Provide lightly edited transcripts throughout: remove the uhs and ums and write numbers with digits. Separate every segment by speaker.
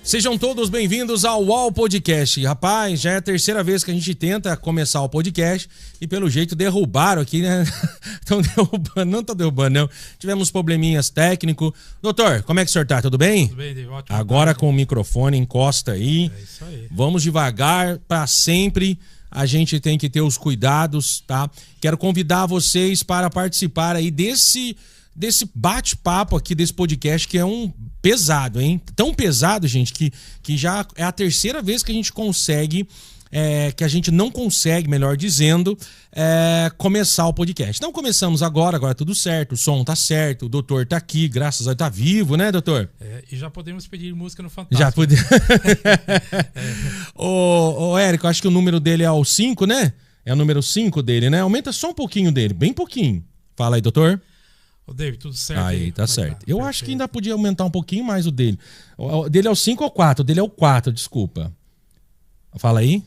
Speaker 1: Sejam todos bem-vindos ao UOL Podcast. Rapaz, já é a terceira vez que a gente tenta começar o podcast e pelo jeito derrubaram aqui, né? Estão derrubando, não estão derrubando, não. Tivemos probleminhas técnicos. Doutor, como é que o senhor tá? Tudo bem?
Speaker 2: Tudo bem, Dave. Ótimo.
Speaker 1: Agora com o microfone, encosta aí.
Speaker 2: É isso aí.
Speaker 1: Vamos devagar, para sempre. A gente tem que ter os cuidados, tá? Quero convidar vocês para participar aí desse bate-papo aqui, desse podcast, que é um pesado, hein? Tão pesado, gente, que já é a terceira vez que a gente consegue, que a gente não consegue, melhor dizendo, começar o podcast. Não começamos agora tudo certo, o som tá certo, o doutor tá aqui, graças a Deus, tá vivo, né, doutor?
Speaker 2: E já podemos pedir música no Fantástico.
Speaker 1: Já podemos. Ô, Érico, acho que o número dele é o 5, né? É o número 5 dele, né? Aumenta só um pouquinho dele, bem pouquinho. Fala aí, doutor.
Speaker 2: Ô, David, tudo certo?
Speaker 1: Aí, tá certo. Eu acho que ainda podia aumentar um pouquinho mais o dele. O dele é o 5 ou 4? O dele é o 4, desculpa. Fala aí.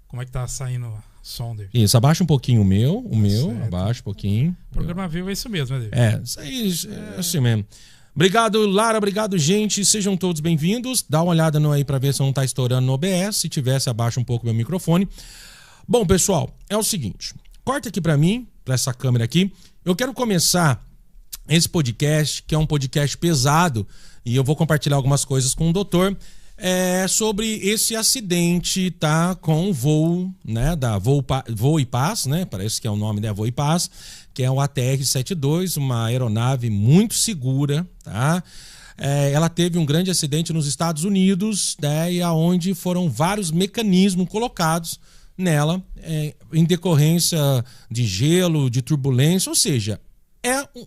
Speaker 2: Como é que tá saindo o som, David?
Speaker 1: Isso, abaixa um pouquinho o meu,
Speaker 2: certo.
Speaker 1: Abaixa um pouquinho.
Speaker 2: O programa vivo é isso mesmo, né, David?
Speaker 1: Isso aí, é assim mesmo. Obrigado, Lara, obrigado, gente. Sejam todos bem-vindos. Dá uma olhada no aí pra ver se não tá estourando no OBS. Se tivesse, abaixa um pouco o meu microfone. Bom, pessoal, é o seguinte. Corta aqui pra mim, pra essa câmera aqui. Eu quero começar esse podcast, que é um podcast pesado, e eu vou compartilhar algumas coisas com o doutor, sobre esse acidente, tá, com o voo, né, da Voo e Paz, né, parece que é o nome, né, Voo e Paz, que é o ATR-72, uma aeronave muito segura, tá? Ela teve um grande acidente nos Estados Unidos, né, e aonde foram vários mecanismos colocados nela, em decorrência de gelo, de turbulência, ou seja,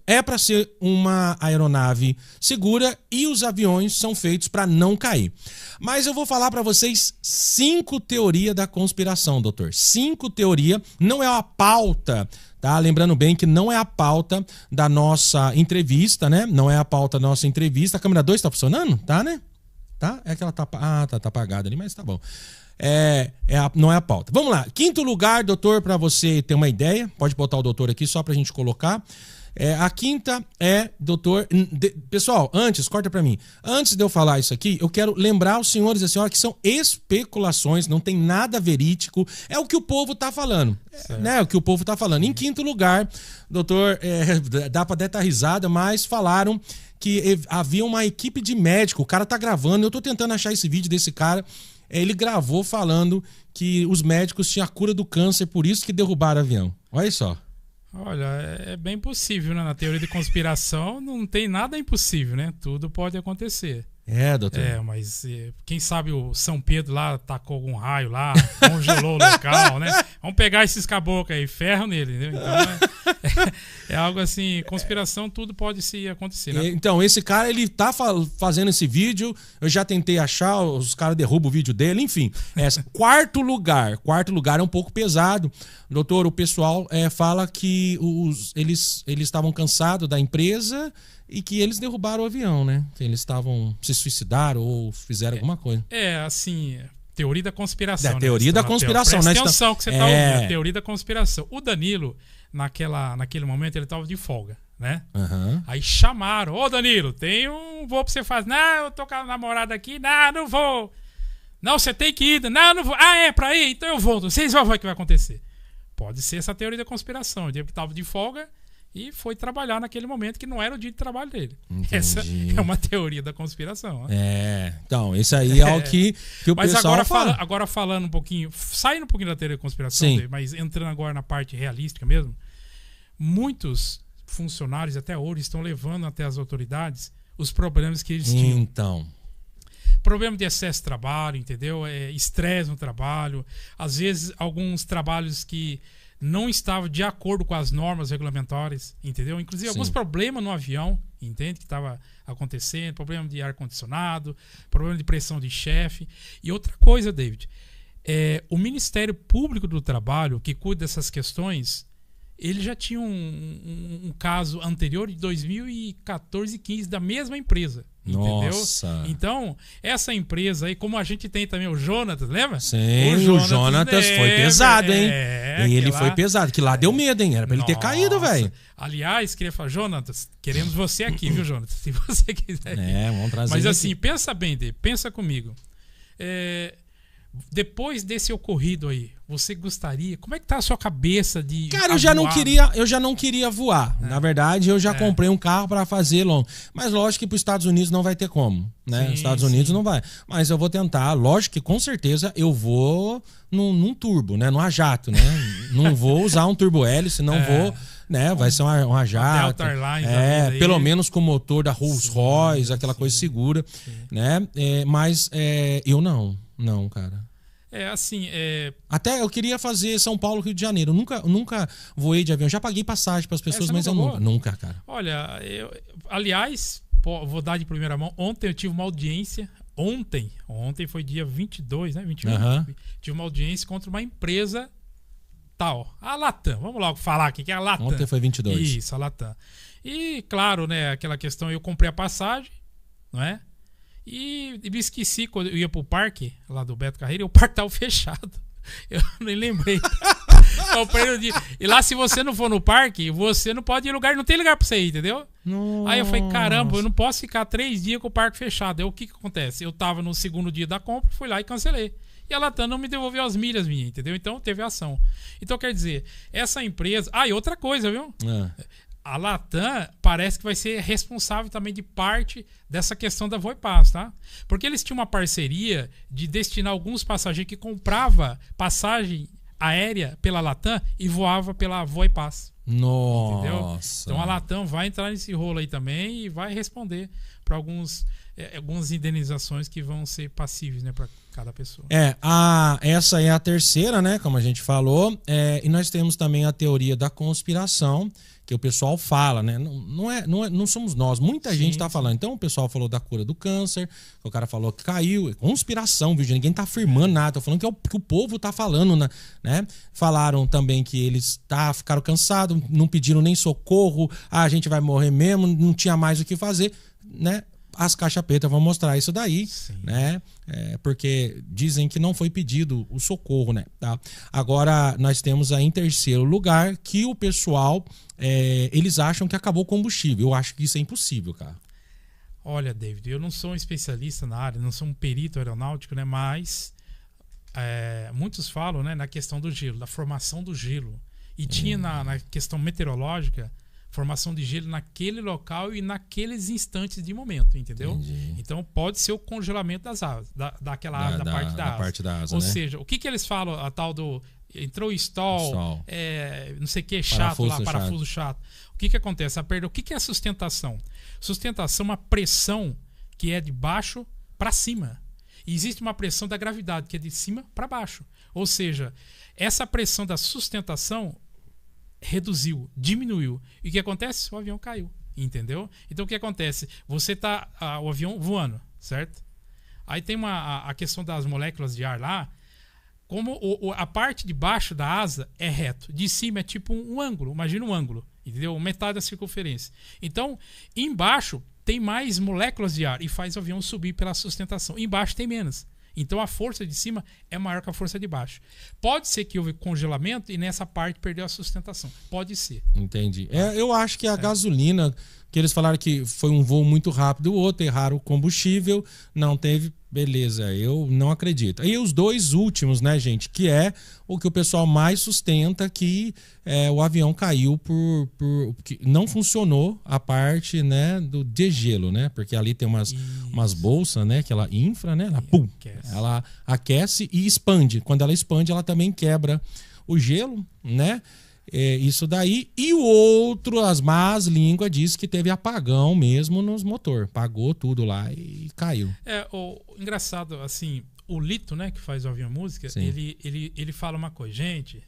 Speaker 1: é para ser uma aeronave segura e os aviões são feitos para não cair. Mas eu vou falar para vocês 5 teorias da conspiração, doutor. 5 teorias, não é a pauta, tá? Lembrando bem que não é a pauta da nossa entrevista, né? Não é a pauta da nossa entrevista. A câmera 2 tá funcionando? Tá, né? Tá? É que ela tá apagada ali, mas tá bom. Não é a pauta. Vamos lá. 5º lugar, doutor, para você ter uma ideia. Pode botar o doutor aqui só pra gente colocar. A 5ª doutor... Pessoal, corta pra mim. Antes de eu falar isso aqui, eu quero lembrar os senhores e a senhora que são especulações, não tem nada verídico. É o que o povo tá falando. Né? O que o povo tá falando. Em 5º lugar, doutor, dá pra dar risada, mas falaram que havia uma equipe de médico. O cara tá gravando, eu tô tentando achar esse vídeo desse cara. Ele gravou falando que os médicos tinham a cura do câncer, por isso que derrubaram o avião. Olha só.
Speaker 2: Olha, é bem possível, né? Na teoria de conspiração não tem nada impossível, né? Tudo pode acontecer.
Speaker 1: Doutor.
Speaker 2: Mas quem sabe o São Pedro lá tacou algum raio lá, congelou o local, né? Vamos pegar esses caboclos aí, ferro nele, entendeu? Então é algo assim, conspiração, tudo pode se acontecer, né?
Speaker 1: Então, esse cara, ele tá fazendo esse vídeo, eu já tentei achar, os caras derrubam o vídeo dele, enfim. Quarto lugar é um pouco pesado. Doutor, o pessoal fala que eles estavam cansados da empresa e que eles derrubaram o avião, né? Que eles se suicidaram ou fizeram alguma coisa.
Speaker 2: Assim, teoria da conspiração.
Speaker 1: Teoria da conspiração, né?
Speaker 2: Presta atenção que você tá ouvindo, teoria da conspiração. O Danilo, naquele momento, ele tava de folga, né?
Speaker 1: Uhum.
Speaker 2: Aí chamaram, ô Danilo, tem um voo pra você fazer. Não, eu tô com a namorada aqui, não vou. Não, você tem que ir, não vou. É pra ir? Então eu vou, vocês vão ver o que vai acontecer. Pode ser essa teoria da conspiração. Ele tava de folga e foi trabalhar naquele momento que não era o dia de trabalho dele.
Speaker 1: Entendi.
Speaker 2: Essa é uma teoria da conspiração.
Speaker 1: Então, isso aí é o que o
Speaker 2: mas
Speaker 1: pessoal fala.
Speaker 2: Agora falando um pouquinho, saindo um pouquinho da teoria da conspiração,
Speaker 1: Sim.
Speaker 2: mas entrando agora na parte realística mesmo, muitos funcionários até hoje estão levando até as autoridades os problemas que eles tinham.
Speaker 1: Então,
Speaker 2: Problema de excesso de trabalho, entendeu? Estresse no trabalho. Às vezes, alguns trabalhos que não estavam de acordo com as normas regulamentares, entendeu? Inclusive, alguns problemas no avião, entende? Que estava acontecendo. Problema de ar-condicionado, problema de pressão de chefe. E outra coisa, David, o Ministério Público do Trabalho, que cuida dessas questões, ele já tinha um caso anterior de 2014 e 15 da mesma empresa.
Speaker 1: nossa.
Speaker 2: Entendeu? Então, essa empresa aí, como a gente tem também o Jonatas, lembra?
Speaker 1: Sim, o Jonatas foi pesado, hein? Ele foi pesado, que lá deu medo, hein? Era pra ele ter caído, velho.
Speaker 2: Aliás, queria falar, Jonatas, queremos você aqui, viu, Jonatas? Se você quiser.
Speaker 1: Vamos trazer.
Speaker 2: Mas assim, pensa bem, Dê, pensa comigo. Depois desse ocorrido aí, você gostaria? Como é que tá a sua cabeça de.
Speaker 1: Cara, eu já não queria voar. Na verdade, eu já comprei um carro pra fazer longo. Mas lógico que pros Estados Unidos não vai ter como, né?
Speaker 2: Sim,
Speaker 1: Estados Unidos não vai. Mas eu vou tentar. Lógico que com certeza eu vou num turbo, né? Numa jato, né? Não vou usar um turbo hélice, não vou, né? Vai ser uma jato.
Speaker 2: Delta Airlines,
Speaker 1: pelo menos com o motor da Rolls Royce, aquela coisa segura, né? Mas eu não, cara. Até eu queria fazer São Paulo, Rio de Janeiro. Eu nunca voei de avião. Já paguei passagem para as pessoas, mas eu nunca, cara.
Speaker 2: Olha, aliás, vou dar de primeira mão. Ontem eu tive uma audiência. Ontem foi dia 22, né? 21. Tive uma audiência contra uma empresa tal. A Latam. Vamos logo falar aqui que é a Latam.
Speaker 1: Ontem foi 22.
Speaker 2: Isso, a Latam. E, claro, né? Aquela questão, eu comprei a passagem, não é? E me esqueci quando eu ia pro parque lá do Beto Carreiro e o parque tava fechado. Eu nem lembrei. Comprei no dia. E lá, se você não for no parque, você não pode ir em lugar, não tem lugar pra você ir, entendeu?
Speaker 1: Nossa.
Speaker 2: Aí eu falei, caramba, eu não posso ficar 3 dias com o parque fechado. Aí o que acontece? Eu tava no segundo dia da compra, fui lá e cancelei. E a Latam não me devolveu as milhas minhas, entendeu? Então teve ação. Então quer dizer, essa empresa. E outra coisa, viu? A Latam parece que vai ser responsável também de parte dessa questão da Voipass, tá? Porque eles tinham uma parceria de destinar alguns passageiros que comprava passagem aérea pela Latam e voava pela Voipass.
Speaker 1: Nossa.
Speaker 2: Entendeu? Então a Latam vai entrar nesse rolo aí também e vai responder para algumas indenizações que vão ser passíveis, né, para cada pessoa.
Speaker 1: Essa é a terceira, né, como a gente falou, e nós temos também a teoria da conspiração, que o pessoal fala, né? Não somos nós. Muita gente tá falando. Então o pessoal falou da cura do câncer, o cara falou que caiu. É conspiração, viu? Ninguém tá afirmando nada. Tô falando que o povo tá falando, né? Falaram também que eles ficaram cansados, não pediram nem socorro. A gente vai morrer mesmo, não tinha mais o que fazer, né? As caixas pretas vão mostrar isso daí, né? Porque dizem que não foi pedido o socorro, né? Tá? Agora, nós temos aí em terceiro lugar que o pessoal, eles acham que acabou o combustível. Eu acho que isso é impossível, cara.
Speaker 2: Olha, David, eu não sou um especialista na área, não sou um perito aeronáutico, né? Mas muitos falam, né, na questão do gelo, da formação do gelo. E tinha na questão meteorológica, formação de gelo naquele local e naqueles instantes de momento, entendeu?
Speaker 1: Entendi.
Speaker 2: Então pode ser o congelamento das asas, daquela asa, da parte da asa. Ou seja, o que eles falam, a tal do entrou stall, não sei o que, parafuso chato. O que acontece? O que é sustentação? Sustentação é uma pressão que é de baixo para cima. E existe uma pressão da gravidade que é de cima para baixo. Ou seja, essa pressão da sustentação reduziu, diminuiu. E o que acontece? O avião caiu, entendeu? Então o que acontece? Você tá o avião voando, certo? Aí tem a questão das moléculas de ar lá, como a parte de baixo da asa é reto, de cima é tipo um ângulo, imagina um ângulo, entendeu? Metade da circunferência. Então, embaixo tem mais moléculas de ar e faz o avião subir pela sustentação. Embaixo tem menos. Então a força de cima é maior que a força de baixo. Pode ser que houve congelamento e nessa parte perdeu a sustentação. Pode ser.
Speaker 1: Entendi. Eu acho que a gasolina, que eles falaram que foi um voo muito rápido, o outro erraram o combustível, não teve. Beleza, eu não acredito. E os dois últimos, né, gente, que é o que o pessoal mais sustenta, que o avião caiu que não funcionou a parte, né, do degelo, né? Porque ali tem umas bolsas, né, que ela infla, né? Ela aquece e expande. Quando ela expande, ela também quebra o gelo, né? Isso daí. E o outro, as más línguas, diz que teve apagão mesmo nos motor. Pagou tudo lá e caiu.
Speaker 2: O engraçado, assim, o Lito, né, que faz o Avião Música, ele fala uma coisa. Gente,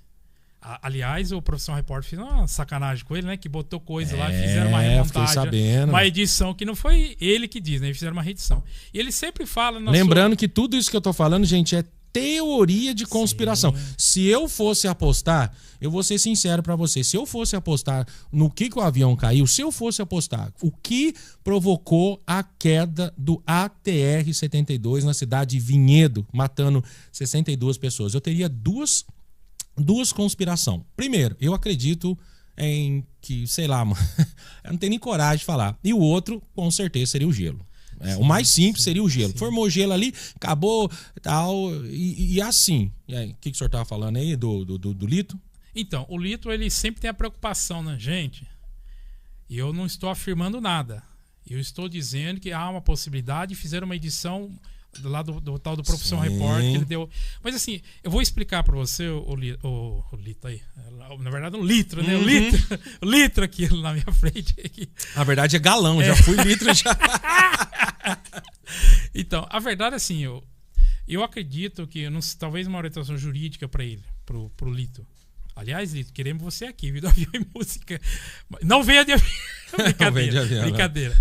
Speaker 2: aliás, o Profissão Repórter fez uma sacanagem com ele, né, que botou coisa lá, fizeram uma remontagem, uma edição que não foi ele que diz, né, eles fizeram uma reedição. E ele sempre fala...
Speaker 1: Lembrando que tudo isso que eu tô falando, gente, é teoria de conspiração. Sim. Se eu fosse apostar, eu vou ser sincero pra você, se eu fosse apostar no que o avião caiu, se eu fosse apostar o que provocou a queda do ATR-72 na cidade de Vinhedo, matando 62 pessoas, eu teria duas conspirações. Primeiro, eu acredito em que, sei lá, mano, eu não tenho nem coragem de falar. E o outro, com certeza, seria o gelo. O mais simples seria o gelo. Formou gelo ali, acabou, tal, e assim. E aí, o que o senhor estava falando aí do Lito?
Speaker 2: Então, o Lito, ele sempre tem a preocupação, né, gente? E eu não estou afirmando nada. Eu estou dizendo que há uma possibilidade, fizeram uma edição lá do tal do Profissão Repórter que ele deu. Mas assim, eu vou explicar para você o Lito aí. Na verdade, um litro, né? O litro aqui na minha frente. Aqui.
Speaker 1: Na verdade é galão, já fui litro já.
Speaker 2: Então, a verdade, assim, eu acredito que talvez uma orientação jurídica para ele, pro Lito. Aliás, Lito, queremos você aqui, viu, do Avião e Música. Não venha de avião. Brincadeira.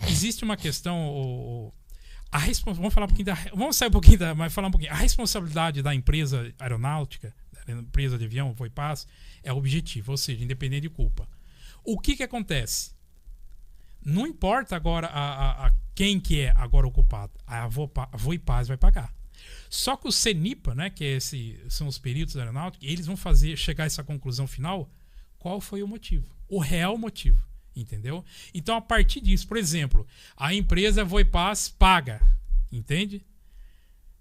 Speaker 2: Existe uma questão. Vamos sair um pouquinho mas falar um pouquinho. A responsabilidade da empresa aeronáutica, da empresa de avião, Voipaz, é objetivo, ou seja, independente de culpa. O que acontece? Não importa agora quem que é agora o culpado. A Voipaz vai pagar. Só que o CENIPA, né, que são os peritos da aeronáutica, eles vão chegar a essa conclusão final. Qual foi o motivo? O real motivo. Entendeu? Então, a partir disso, por exemplo, a empresa Voipaz paga. Entende?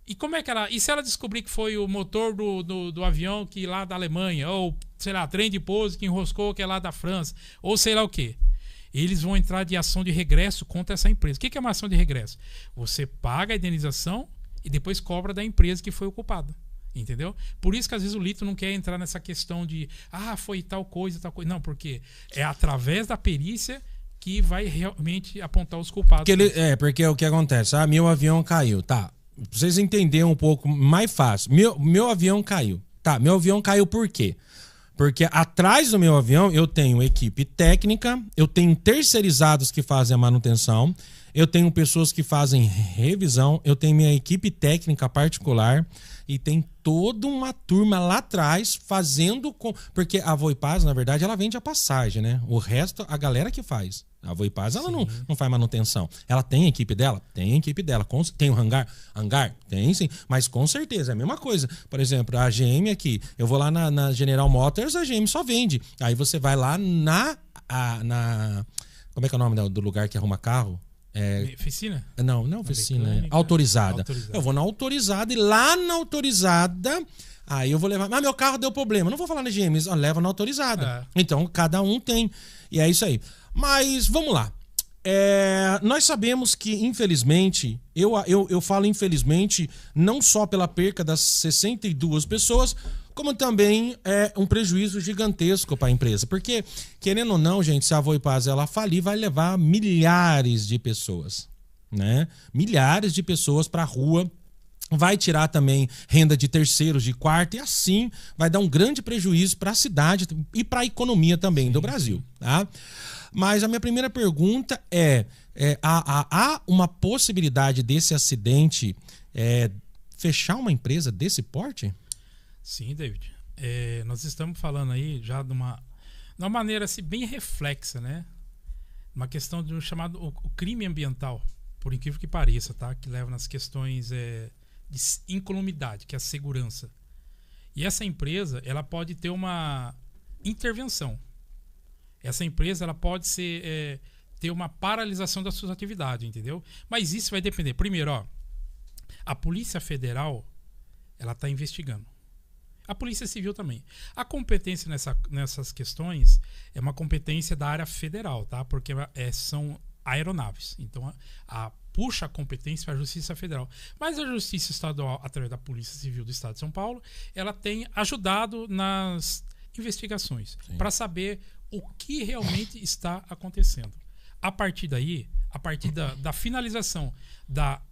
Speaker 2: E como é que ela... E se ela descobrir que foi o motor do avião que lá da Alemanha, ou, sei lá, trem de pouso que enroscou que é lá da França, ou sei lá o quê? Eles vão entrar de ação de regresso contra essa empresa. O que é uma ação de regresso? Você paga a indenização e depois cobra da empresa que foi o culpado. Entendeu? Por isso que às vezes o Lito não quer entrar nessa questão de foi tal coisa. Não, porque é através da perícia que vai realmente apontar os culpados.
Speaker 1: Porque o que acontece? Meu avião caiu. Tá. Pra vocês entenderem um pouco mais fácil. Meu avião caiu. Tá, meu avião caiu por quê? Porque atrás do meu avião eu tenho equipe técnica, eu tenho terceirizados que fazem a manutenção, eu tenho pessoas que fazem revisão, eu tenho minha equipe técnica particular e tem toda uma turma lá atrás fazendo... Porque a Voipaz, na verdade, ela vende a passagem, né? O resto, a galera que faz. A Voipaz, ela não faz manutenção. Ela tem a equipe dela? Tem a equipe dela. Tem o hangar? Hangar? Tem sim. Mas com certeza, é a mesma coisa. Por exemplo, a GM aqui, eu vou lá na General Motors, a GM só vende. Aí você vai lá na como é que é o nome do lugar que arruma carro?
Speaker 2: Oficina?
Speaker 1: Não oficina. Autorizada. Eu vou na autorizada e lá na autorizada, aí eu vou levar... Mas meu carro deu problema. Não vou falar na GM, leva na autorizada. Então, cada um tem. E é isso aí. Mas, vamos lá. Nós sabemos que, infelizmente, eu falo infelizmente, não só pela perca das 62 pessoas, como também é um prejuízo gigantesco para a empresa. Porque, querendo ou não, gente, se a Voipaz ela falir, vai levar milhares de pessoas, né? Milhares de pessoas para a rua. Vai tirar também renda de terceiros, de quarto, e assim vai dar um grande prejuízo para a cidade e para a economia também do Brasil, tá? Mas a minha primeira pergunta há uma possibilidade desse acidente fechar uma empresa desse porte?
Speaker 2: Sim, David. Nós estamos falando aí já de uma maneira assim, bem reflexa, né? Uma questão de chamado o crime ambiental, por incrível que pareça, tá? Que leva nas questões de incolumidade, que é a segurança. E essa empresa, ela pode ter uma intervenção. Essa empresa, ela pode ter uma paralisação das suas atividades, entendeu? Mas isso vai depender. Primeiro, a Polícia Federal, ela está investigando. A Polícia Civil também. A competência nessas questões é uma competência da área federal, tá? Porque são aeronaves. Então, puxa a competência para a Justiça Federal. Mas a Justiça Estadual, através da Polícia Civil do Estado de São Paulo, ela tem ajudado nas investigações para saber o que realmente está acontecendo. A partir daí, a partir da finalização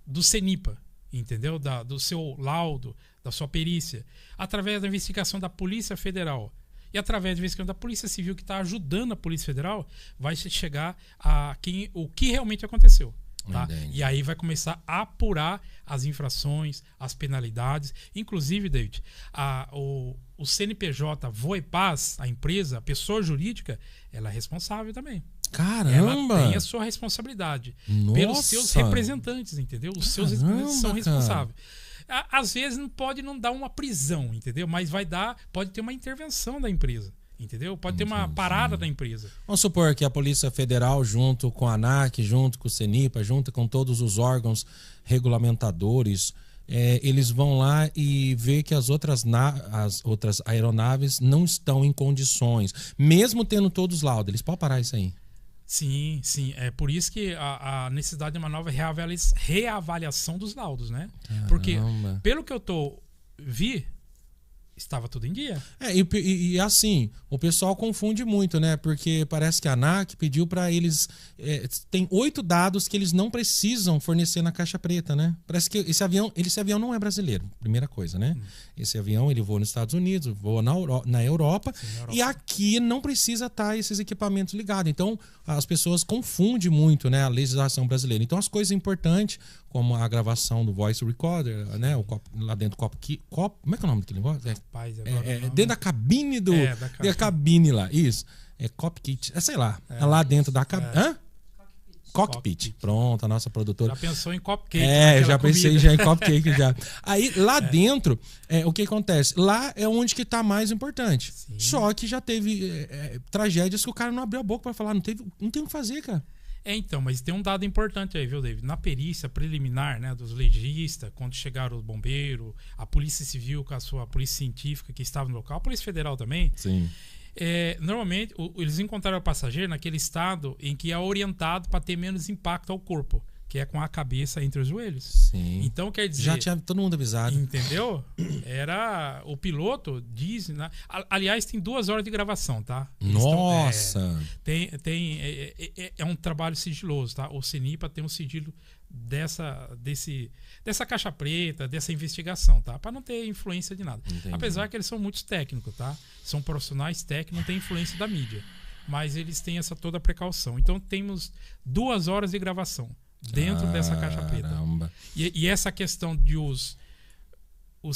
Speaker 2: do CENIPA, entendeu? Do seu laudo, da sua perícia, através da investigação da Polícia Federal e através da investigação da Polícia Civil, que está ajudando a Polícia Federal, vai chegar a o que realmente aconteceu. Tá? E aí vai começar a apurar as infrações, as penalidades. Inclusive, David, o CNPJ Voipaz, a empresa, a pessoa jurídica, ela é responsável também.
Speaker 1: Caramba!
Speaker 2: Ela tem a sua responsabilidade.
Speaker 1: Nossa.
Speaker 2: Pelos seus representantes, entendeu? Os seus representantes são responsáveis. Às vezes pode não dar uma prisão, entendeu? Mas pode ter uma intervenção da empresa. Entendeu? Pode ter uma parada da empresa.
Speaker 1: Vamos supor que a Polícia Federal, junto com a ANAC, junto com o CENIPA, junto com todos os órgãos regulamentadores, eles vão lá e vê que as outras aeronaves não estão em condições, mesmo tendo todos os laudos. Eles podem parar isso aí?
Speaker 2: Sim, sim. É por isso que a necessidade de uma nova reavaliação dos laudos, né?
Speaker 1: Caramba.
Speaker 2: Porque, pelo que eu vi, estava tudo em dia.
Speaker 1: E assim, o pessoal confunde muito, né? Porque parece que a ANAC pediu para eles... tem 8 dados que eles não precisam fornecer na caixa preta, né? Parece que esse avião não é brasileiro, primeira coisa, né? Esse avião, ele voa nos Estados Unidos, voa na Europa. Sim, na Europa. E aqui não precisa estar esses equipamentos ligados. Então, as pessoas confundem muito, né, a legislação brasileira. Então, as coisas importantes, como a gravação do voice recorder, né? Lá dentro do como é que é o nome daquele negócio? Dentro da cabine da cabine lá, isso. Cockpit, sei lá. Lá dentro da cabine. Hã? Cockpit. Pronto, a nossa produtora.
Speaker 2: Já pensou em cupcake?
Speaker 1: Já pensei já em cupcake já. Aí lá dentro, o que acontece? Lá é onde que tá mais importante. Sim. Só que já teve tragédias que o cara não abriu a boca para falar, não tem o que fazer, cara.
Speaker 2: Então, mas tem um dado importante aí, viu, David? Na perícia preliminar, né, dos legistas, quando chegaram os bombeiros, a Polícia Civil com a sua polícia científica que estava no local, a Polícia Federal também.
Speaker 1: Sim.
Speaker 2: Normalmente, eles encontraram o passageiro naquele estado em que é orientado para ter menos impacto ao corpo, que é com a cabeça entre os joelhos.
Speaker 1: Sim.
Speaker 2: Então, quer dizer...
Speaker 1: Já tinha todo mundo avisado.
Speaker 2: Entendeu? O piloto diz... Né? Aliás, tem 2 horas de gravação, tá?
Speaker 1: Nossa!
Speaker 2: É um trabalho sigiloso, tá? O CENIPA tem um sigilo dessa caixa preta, dessa investigação, tá? Para não ter influência de nada.
Speaker 1: Entendi.
Speaker 2: Apesar que eles são muito técnicos, tá? São profissionais técnicos, não tem influência da mídia. Mas eles têm toda a precaução. Então, temos 2 horas de gravação dentro dessa caixa preta. E essa questão de os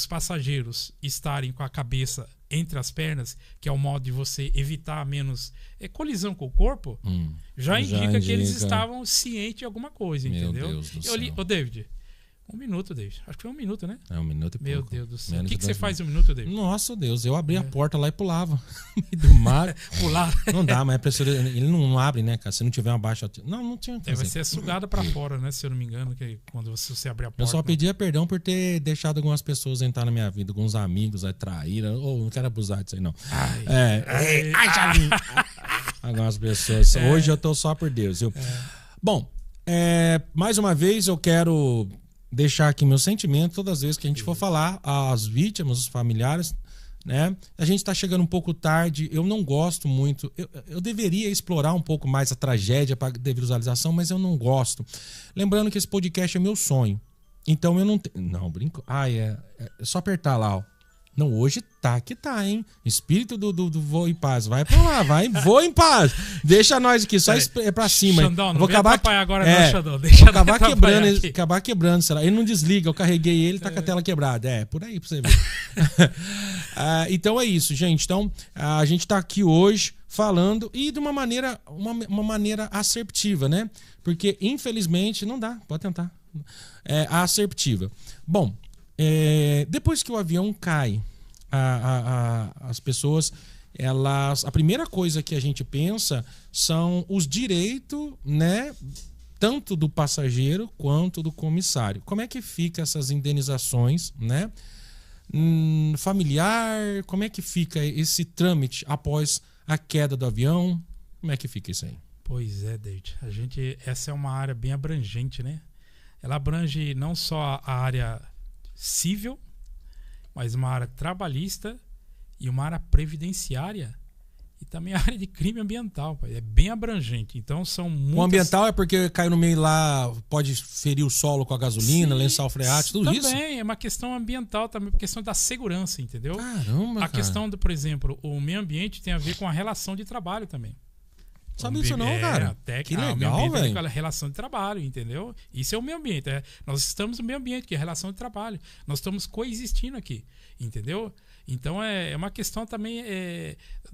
Speaker 2: passageiros estarem com a cabeça entre as pernas, que é o modo de você evitar menos colisão com o corpo, já indica que eles estavam cientes de alguma coisa,
Speaker 1: Meu
Speaker 2: entendeu?
Speaker 1: Deus do céu.
Speaker 2: Ô, David, 1 minuto, David. Acho que foi 1 minuto, né?
Speaker 1: 1 minuto e pouco.
Speaker 2: Meu Deus do céu.
Speaker 1: Menos
Speaker 2: O que
Speaker 1: de
Speaker 2: você
Speaker 1: 10
Speaker 2: faz em 1 minuto, David?
Speaker 1: Nossa Deus, eu abri a porta lá e pulava. No meio do mar.
Speaker 2: Pular.
Speaker 1: Não dá, mas a pessoa, ele não abre, né, cara? Se não tiver uma baixa... Não tinha que fazer.
Speaker 2: Vai ser sugada pra fora, né? Se eu não me engano, que quando você abrir a porta...
Speaker 1: Eu só pedia perdão por ter deixado algumas pessoas entrar na minha vida, alguns amigos, traíram. Não quero abusar disso aí, não. Ai, Jalim! Algumas pessoas. Hoje eu tô só por Deus, viu? Bom, mais uma vez eu quero... deixar aqui meu sentimento todas as vezes que a gente for falar às vítimas, os familiares, né? A gente está chegando um pouco tarde, eu não gosto muito, eu deveria explorar um pouco mais a tragédia para ter visualização, mas eu não gosto. Lembrando que esse podcast é meu sonho, então eu não tenho... Não, brinco. É só apertar lá, ó. Não, hoje tá que tá, hein? Espírito do Voo em Paz. Vai pra lá, vai. Voo em Paz. Deixa nós aqui, só pra cima.
Speaker 2: Xandão, não
Speaker 1: vou acabar
Speaker 2: agora não, Xandão. Deixa
Speaker 1: vou acabar quebrando, será? Ele não desliga, eu carreguei ele, tá com a tela quebrada. Por aí pra você ver. Então é isso, gente. Então, a gente tá aqui hoje falando e de uma maneira assertiva, né? Porque, infelizmente, não dá. Pode tentar. Assertiva. Bom, depois que o avião cai, as pessoas, a primeira coisa que a gente pensa são os direitos, né, tanto do passageiro quanto do comissário. Como é que fica essas indenizações, né? Familiar, como é que fica esse trâmite após a queda do avião? Como é que fica isso aí?
Speaker 2: Pois é, David. Essa é uma área bem abrangente, né? Ela abrange não só a área civil, mas uma área trabalhista e uma área previdenciária e também a área de crime ambiental, pai. É bem abrangente. Então são muitas...
Speaker 1: O ambiental é porque cai no meio lá, pode ferir o solo com a gasolina,
Speaker 2: Sim,
Speaker 1: lençol freático, tudo
Speaker 2: também,
Speaker 1: isso?
Speaker 2: Também, é uma questão ambiental, também uma questão da segurança, entendeu?
Speaker 1: Caramba,
Speaker 2: a questão, por exemplo, o meio ambiente tem a ver com a relação de trabalho também.
Speaker 1: Não sabia disso não, cara.
Speaker 2: Até
Speaker 1: que
Speaker 2: o meio
Speaker 1: legal,
Speaker 2: ambiente
Speaker 1: velho.
Speaker 2: é a relação de trabalho, entendeu? Isso é o meio ambiente. Nós estamos no meio ambiente, que é a relação de trabalho. Nós estamos coexistindo aqui, entendeu? Então é uma questão também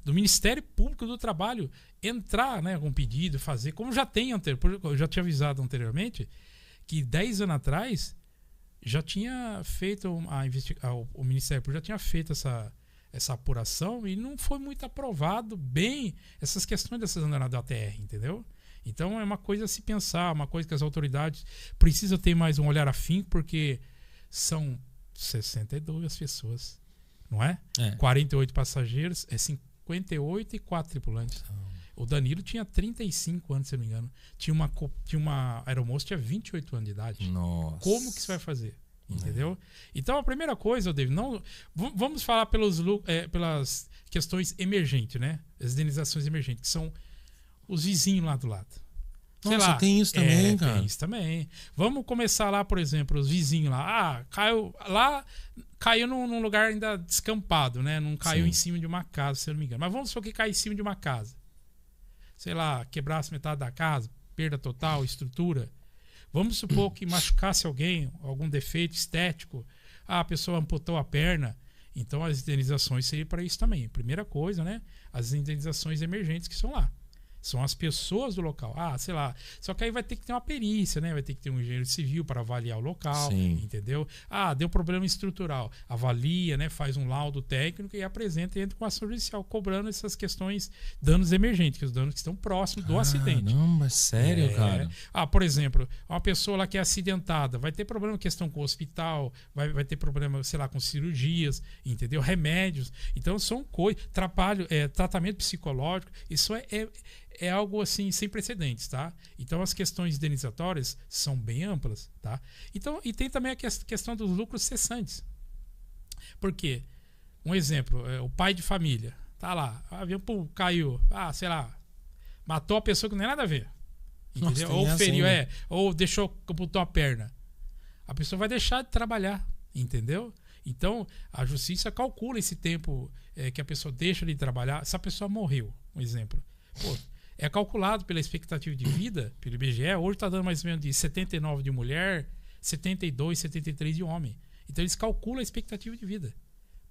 Speaker 2: do Ministério Público do Trabalho entrar, né, com pedido, fazer, como já tem eu já tinha avisado anteriormente, que 10 anos atrás já tinha feito o Ministério Público já tinha feito essa apuração e não foi muito aprovado bem essas questões dessas andadas da ATR, entendeu? Então é uma coisa a se pensar, uma coisa que as autoridades precisam ter mais um olhar afinco, porque são 62 pessoas, não é? 48 passageiros, 58 e 4 tripulantes. O Danilo tinha 35 anos, se não me engano. Tinha uma aeromoça, tinha 28 anos de idade.
Speaker 1: Nossa.
Speaker 2: Como que você vai fazer? Entendeu? Então a primeira coisa, David, vamos falar pelas questões emergentes, né? As indenizações emergentes, que são os vizinhos lá do lado. Sei
Speaker 1: Nossa,
Speaker 2: lá,
Speaker 1: tem isso também, cara.
Speaker 2: Tem isso também. Vamos começar lá, por exemplo, os vizinhos lá. Caiu num lugar ainda descampado, né? Não caiu em cima de uma casa, se eu não me engano. Mas vamos supor que caiu em cima de uma casa. Sei lá, quebrasse metade da casa, perda total, estrutura. Vamos supor que machucasse alguém, algum defeito estético, a pessoa amputou a perna. Então as indenizações seriam para isso também. Primeira coisa, né? As indenizações emergentes que são lá. São as pessoas do local. Sei lá. Só que aí vai ter que ter uma perícia, né? Vai ter que ter um engenheiro civil para avaliar o local.
Speaker 1: Sim.
Speaker 2: Entendeu? Deu problema estrutural. Avalia, né? Faz um laudo técnico e apresenta e entra com ação judicial, cobrando essas questões, danos emergentes, que os danos que estão próximos do acidente.
Speaker 1: Caramba, sério, cara?
Speaker 2: Por exemplo, uma pessoa lá que é acidentada, vai ter problema questão com o hospital, vai ter problema, sei lá, com cirurgias, entendeu? Remédios. Então são coisas, tratamento psicológico, isso é algo assim sem precedentes, tá? Então as questões indenizatórias são bem amplas, tá? Então, e tem também a questão dos lucros cessantes. Por quê? Um exemplo, o pai de família tá lá, o avião caiu, sei lá, matou a pessoa que não tem nada a ver. Entendeu?
Speaker 1: Nossa,
Speaker 2: ou feriu,
Speaker 1: assim,
Speaker 2: ou amputou a perna. A pessoa vai deixar de trabalhar, entendeu? Então, a justiça calcula esse tempo que a pessoa deixa de trabalhar. Se a pessoa morreu, um exemplo. É calculado pela expectativa de vida, pelo IBGE, hoje está dando mais ou menos de 79 de mulher, 72, 73 de homem. Então eles calculam a expectativa de vida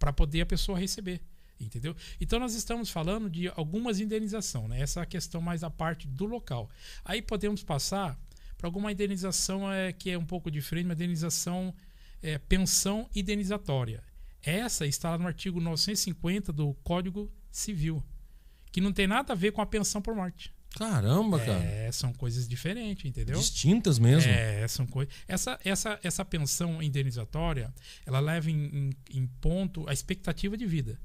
Speaker 2: para poder a pessoa receber, entendeu? Então nós estamos falando de algumas indenizações, né? Essa é a questão mais a parte do local. Aí podemos passar para alguma indenização que é um pouco diferente, uma indenização pensão indenizatória. Essa está lá no artigo 950 do Código Civil, que não tem nada a ver com a pensão por morte.
Speaker 1: Caramba, cara.
Speaker 2: São coisas diferentes, entendeu?
Speaker 1: Distintas mesmo.
Speaker 2: São coisas. Essa pensão indenizatória, ela leva em ponto a expectativa de vida.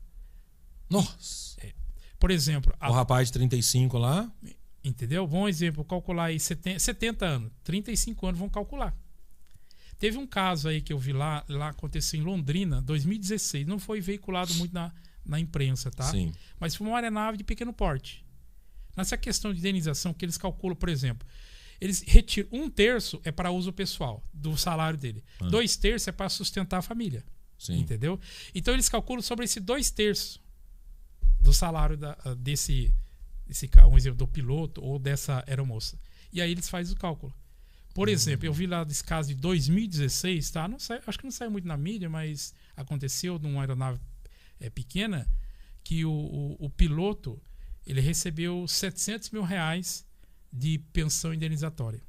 Speaker 1: Nossa.
Speaker 2: Por exemplo,
Speaker 1: o rapaz de 35 lá.
Speaker 2: Entendeu? Bom exemplo, calcular aí 70 anos, 35 anos vão calcular. Teve um caso aí que eu vi lá aconteceu em Londrina, 2016. Não foi veiculado muito na imprensa, tá?
Speaker 1: Sim.
Speaker 2: Mas foi uma aeronave de pequeno porte. Nessa questão de indenização que eles calculam, por exemplo, eles retiram 1/3 é para uso pessoal do salário dele. 2/3 é para sustentar a família.
Speaker 1: Sim.
Speaker 2: Entendeu? Então eles calculam sobre esse 2/3 do salário desse um exemplo, do piloto ou dessa aeromoça. E aí eles fazem o cálculo. Por exemplo, eu vi lá desse caso de 2016, tá? Não sai, acho que não saiu muito na mídia, mas aconteceu numa aeronave pequena que o piloto ele recebeu 700 mil reais de pensão indenizatória.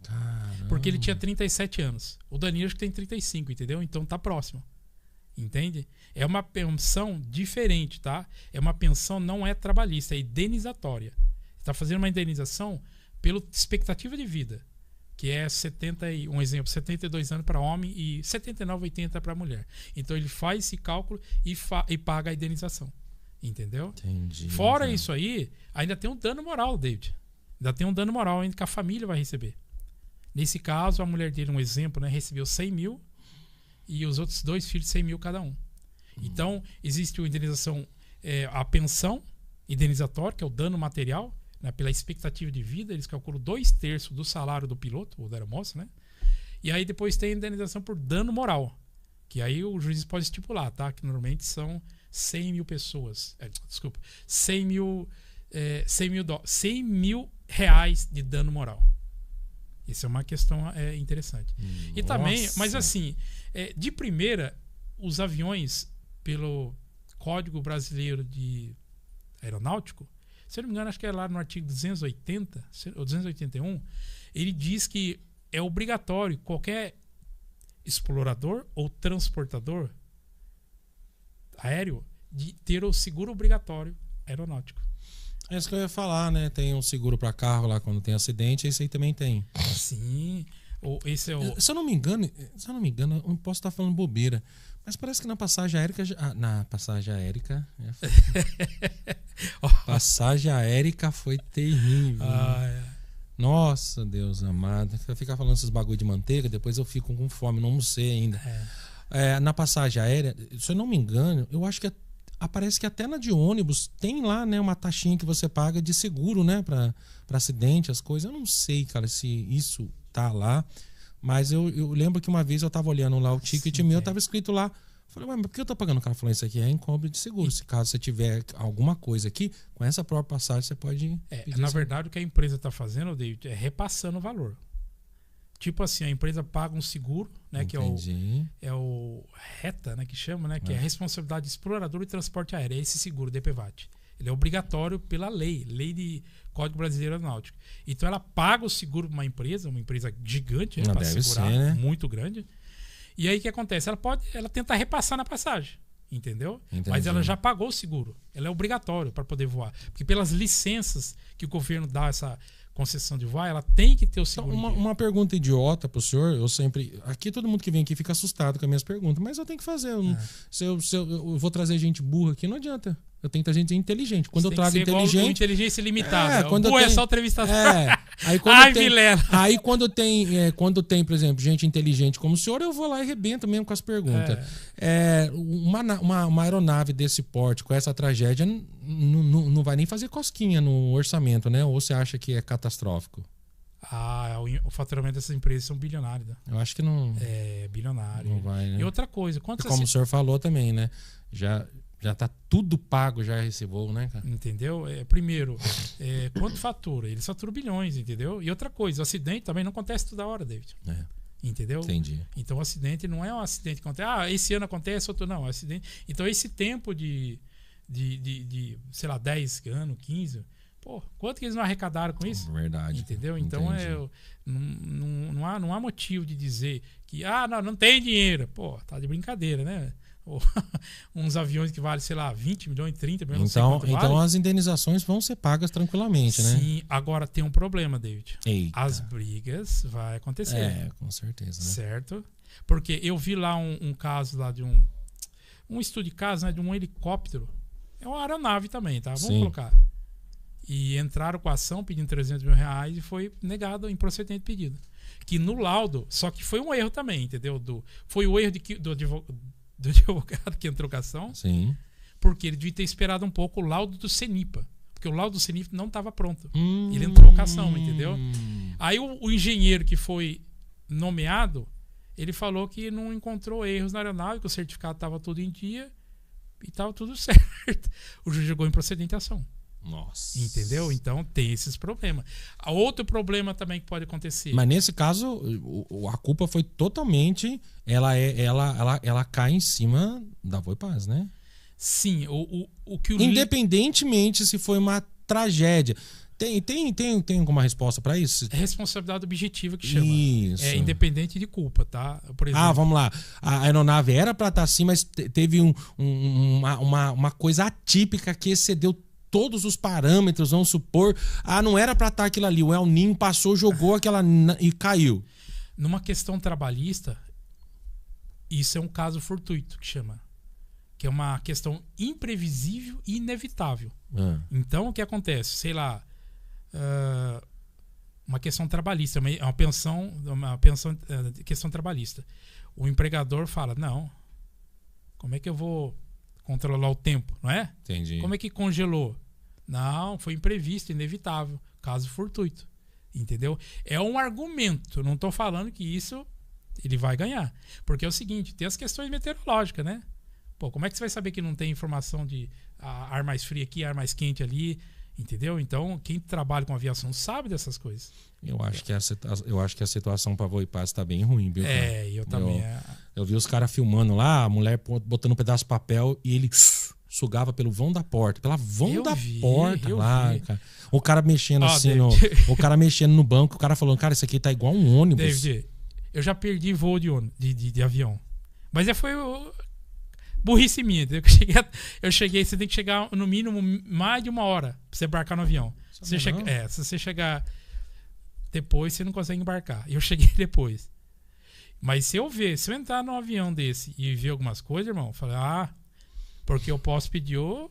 Speaker 1: Caramba.
Speaker 2: Porque ele tinha 37 anos. O Danilo acho que tem 35, entendeu? Então tá próximo. Entende? É uma pensão diferente, tá? É uma pensão, não é trabalhista, é indenizatória. Está fazendo uma indenização pela expectativa de vida, que é 72 anos para homem e 79, 80 para mulher. Então ele faz esse cálculo e paga a indenização. Entendeu?
Speaker 1: Entendi.
Speaker 2: Fora isso aí, ainda tem um dano moral, David. Ainda tem um dano moral ainda que a família vai receber. Nesse caso, a mulher dele, um exemplo, né, recebeu 100 mil e os outros 2 filhos 100 mil cada um. Então, existe a indenização, a pensão indenizatória, que é o dano material, né, pela expectativa de vida. Eles calculam 2/3 do salário do piloto ou da aeromoça, né? E aí depois tem a indenização por dano moral, que aí o juiz pode estipular, tá? Que normalmente são 100 mil pessoas. 100 mil reais de dano moral. Isso é uma questão interessante. E também, mas assim, de primeira, os aviões, pelo Código Brasileiro de Aeronáutico, se eu não me engano, acho que é lá no artigo 280 ou 281, ele diz que é obrigatório qualquer explorador ou transportador aéreo de ter o seguro obrigatório aeronáutico.
Speaker 1: É isso que eu ia falar, né? Tem um seguro para carro lá quando tem acidente, esse aí também tem.
Speaker 2: Sim. Esse é o...
Speaker 1: Se eu não me engano, eu não posso estar falando bobeira, mas parece que na passagem aérea... Passagem aérea foi terrível. Nossa, Deus amado. Eu ficar falando esses bagulho de manteiga, depois eu fico com fome, não almocei ainda. Na passagem aérea, se eu não me engano, eu acho que aparece que até na de ônibus tem lá, né, uma taxinha que você paga de seguro, né, para acidente, as coisas. Eu não sei, cara, se isso tá lá, mas eu lembro que uma vez eu tava olhando lá o ticket meu, tava escrito lá. Falei, mas por que eu tô pagando? O cara falou, isso aqui é encobre de seguro. Se caso você tiver alguma coisa aqui, com essa própria passagem você pode...
Speaker 2: na verdade, o que a empresa tá fazendo, David, é repassando o valor. Tipo assim, a empresa paga um seguro, né, que é o RETA, né, que chama, né, que é a responsabilidade de explorador e transporte aéreo. É esse seguro, DPVAT. Ele é obrigatório pela lei de Código Brasileiro Aeronáutico. Então ela paga o seguro para uma empresa gigante, né, para segurar, né? Muito grande. E aí o que acontece? Ela tenta repassar na passagem, entendeu? Entendi. Mas ela já pagou o seguro. Ela é obrigatório para poder voar. Porque pelas licenças que o governo dá essa concessão de voar, ela tem que ter o seguro.
Speaker 1: Então, uma pergunta idiota pro senhor, eu sempre... Aqui todo mundo que vem aqui fica assustado com as minhas perguntas, mas eu tenho que fazer. Se eu vou trazer gente burra aqui, não adianta. Eu tenho que trazer gente inteligente. Quando eu trago inteligente...
Speaker 2: inteligência limitada. Quando é só entrevistador.
Speaker 1: Aí quando tem, por exemplo, gente inteligente como o senhor, eu vou lá e arrebento mesmo com as perguntas. Uma aeronave desse porte, com essa tragédia, não vai nem fazer cosquinha no orçamento, né? Ou você acha que é catastrófico?
Speaker 2: O faturamento dessas empresas são bilionários. Né?
Speaker 1: Eu acho que não...
Speaker 2: bilionário.
Speaker 1: Não vai, né?
Speaker 2: E outra coisa...
Speaker 1: Como o senhor falou também, né? Já tá tudo pago já esse voo, né, cara?
Speaker 2: Entendeu? Primeiro, quanto fatura? Eles faturam bilhões, entendeu? E outra coisa, o acidente também não acontece toda hora, David. Entendeu?
Speaker 1: Entendi.
Speaker 2: Então o acidente não é um acidente que acontece. Esse ano acontece, outro não. Acidente. Então esse tempo de sei lá, 10 anos, 15... Pô, quanto que eles não arrecadaram com isso?
Speaker 1: Verdade.
Speaker 2: Entendeu? Então não há motivo de dizer que não tem dinheiro. Pô, tá de brincadeira, né? Uns aviões que valem, sei lá, 20 milhões, 30 milhões.
Speaker 1: Então as indenizações vão ser pagas tranquilamente, né?
Speaker 2: Sim, agora tem um problema, David.
Speaker 1: Eita.
Speaker 2: As brigas vai acontecer.
Speaker 1: Com certeza, né?
Speaker 2: Certo? Porque eu vi lá um caso lá de um estudo de caso, né, de um helicóptero. É uma aeronave também, tá? Vamos colocar. E entraram com a ação pedindo 300 mil reais e foi negado em procedimento de pedido. Que no laudo, só que foi um erro também, entendeu? Foi o erro do advogado que entrou com a ação.
Speaker 1: Sim.
Speaker 2: Porque ele devia ter esperado um pouco o laudo do CENIPA. Porque o laudo do CENIPA não estava pronto. Ele entrou com a ação, entendeu? Aí o engenheiro que foi nomeado, ele falou que não encontrou erros na aeronave, que o certificado estava tudo em dia e estava tudo certo. O juiz jogou em procedente de ação.
Speaker 1: Nossa.
Speaker 2: Entendeu? Então tem esses problemas. Outro problema também que pode acontecer.
Speaker 1: Mas nesse caso, a culpa foi totalmente. Ela cai em cima da Voipaz, né?
Speaker 2: Sim. O que
Speaker 1: Independentemente se foi uma tragédia. Tem alguma resposta para isso?
Speaker 2: É responsabilidade objetiva que chama.
Speaker 1: Isso.
Speaker 2: É independente de culpa, tá? Por exemplo,
Speaker 1: vamos lá. A aeronave era para estar assim, mas teve uma coisa atípica que excedeu todos os parâmetros, vamos supor. Não era para estar aquilo ali. O El Niño passou, jogou aquela e caiu.
Speaker 2: Numa questão trabalhista, isso é um caso fortuito que chama. Que é uma questão imprevisível e inevitável. Então, o que acontece? Sei lá, uma questão trabalhista, uma pensão, questão trabalhista. O empregador fala, não, como é que eu vou controlar o tempo, não é?
Speaker 1: Entendi.
Speaker 2: Como é que congelou? Não, foi imprevisto, inevitável, caso fortuito, entendeu? É um argumento, não estou falando que isso ele vai ganhar, porque é o seguinte, tem as questões meteorológicas, né? Pô, como é que você vai saber que não tem informação de ar mais frio aqui, ar mais quente ali, entendeu? Então, quem trabalha com aviação sabe dessas coisas.
Speaker 1: Eu acho que a situação para voo e paz tá bem ruim, viu? Cara?
Speaker 2: Eu também.
Speaker 1: Eu vi os caras filmando lá, a mulher botando um pedaço de papel e ele sugava pelo vão da porta, pela vão da porta lá, cara. O cara mexendo assim o cara mexendo no banco, o cara falando, cara, isso aqui tá igual um ônibus.
Speaker 2: David, eu já perdi voo de avião. Mas foi burrice minha. Eu cheguei, você tem que chegar no mínimo mais de 1 hora pra você embarcar no avião. Se você chegar depois, você não consegue embarcar. Eu cheguei depois. Mas se eu entrar num avião desse e ver algumas coisas, irmão, eu falei, porque eu posso pedir o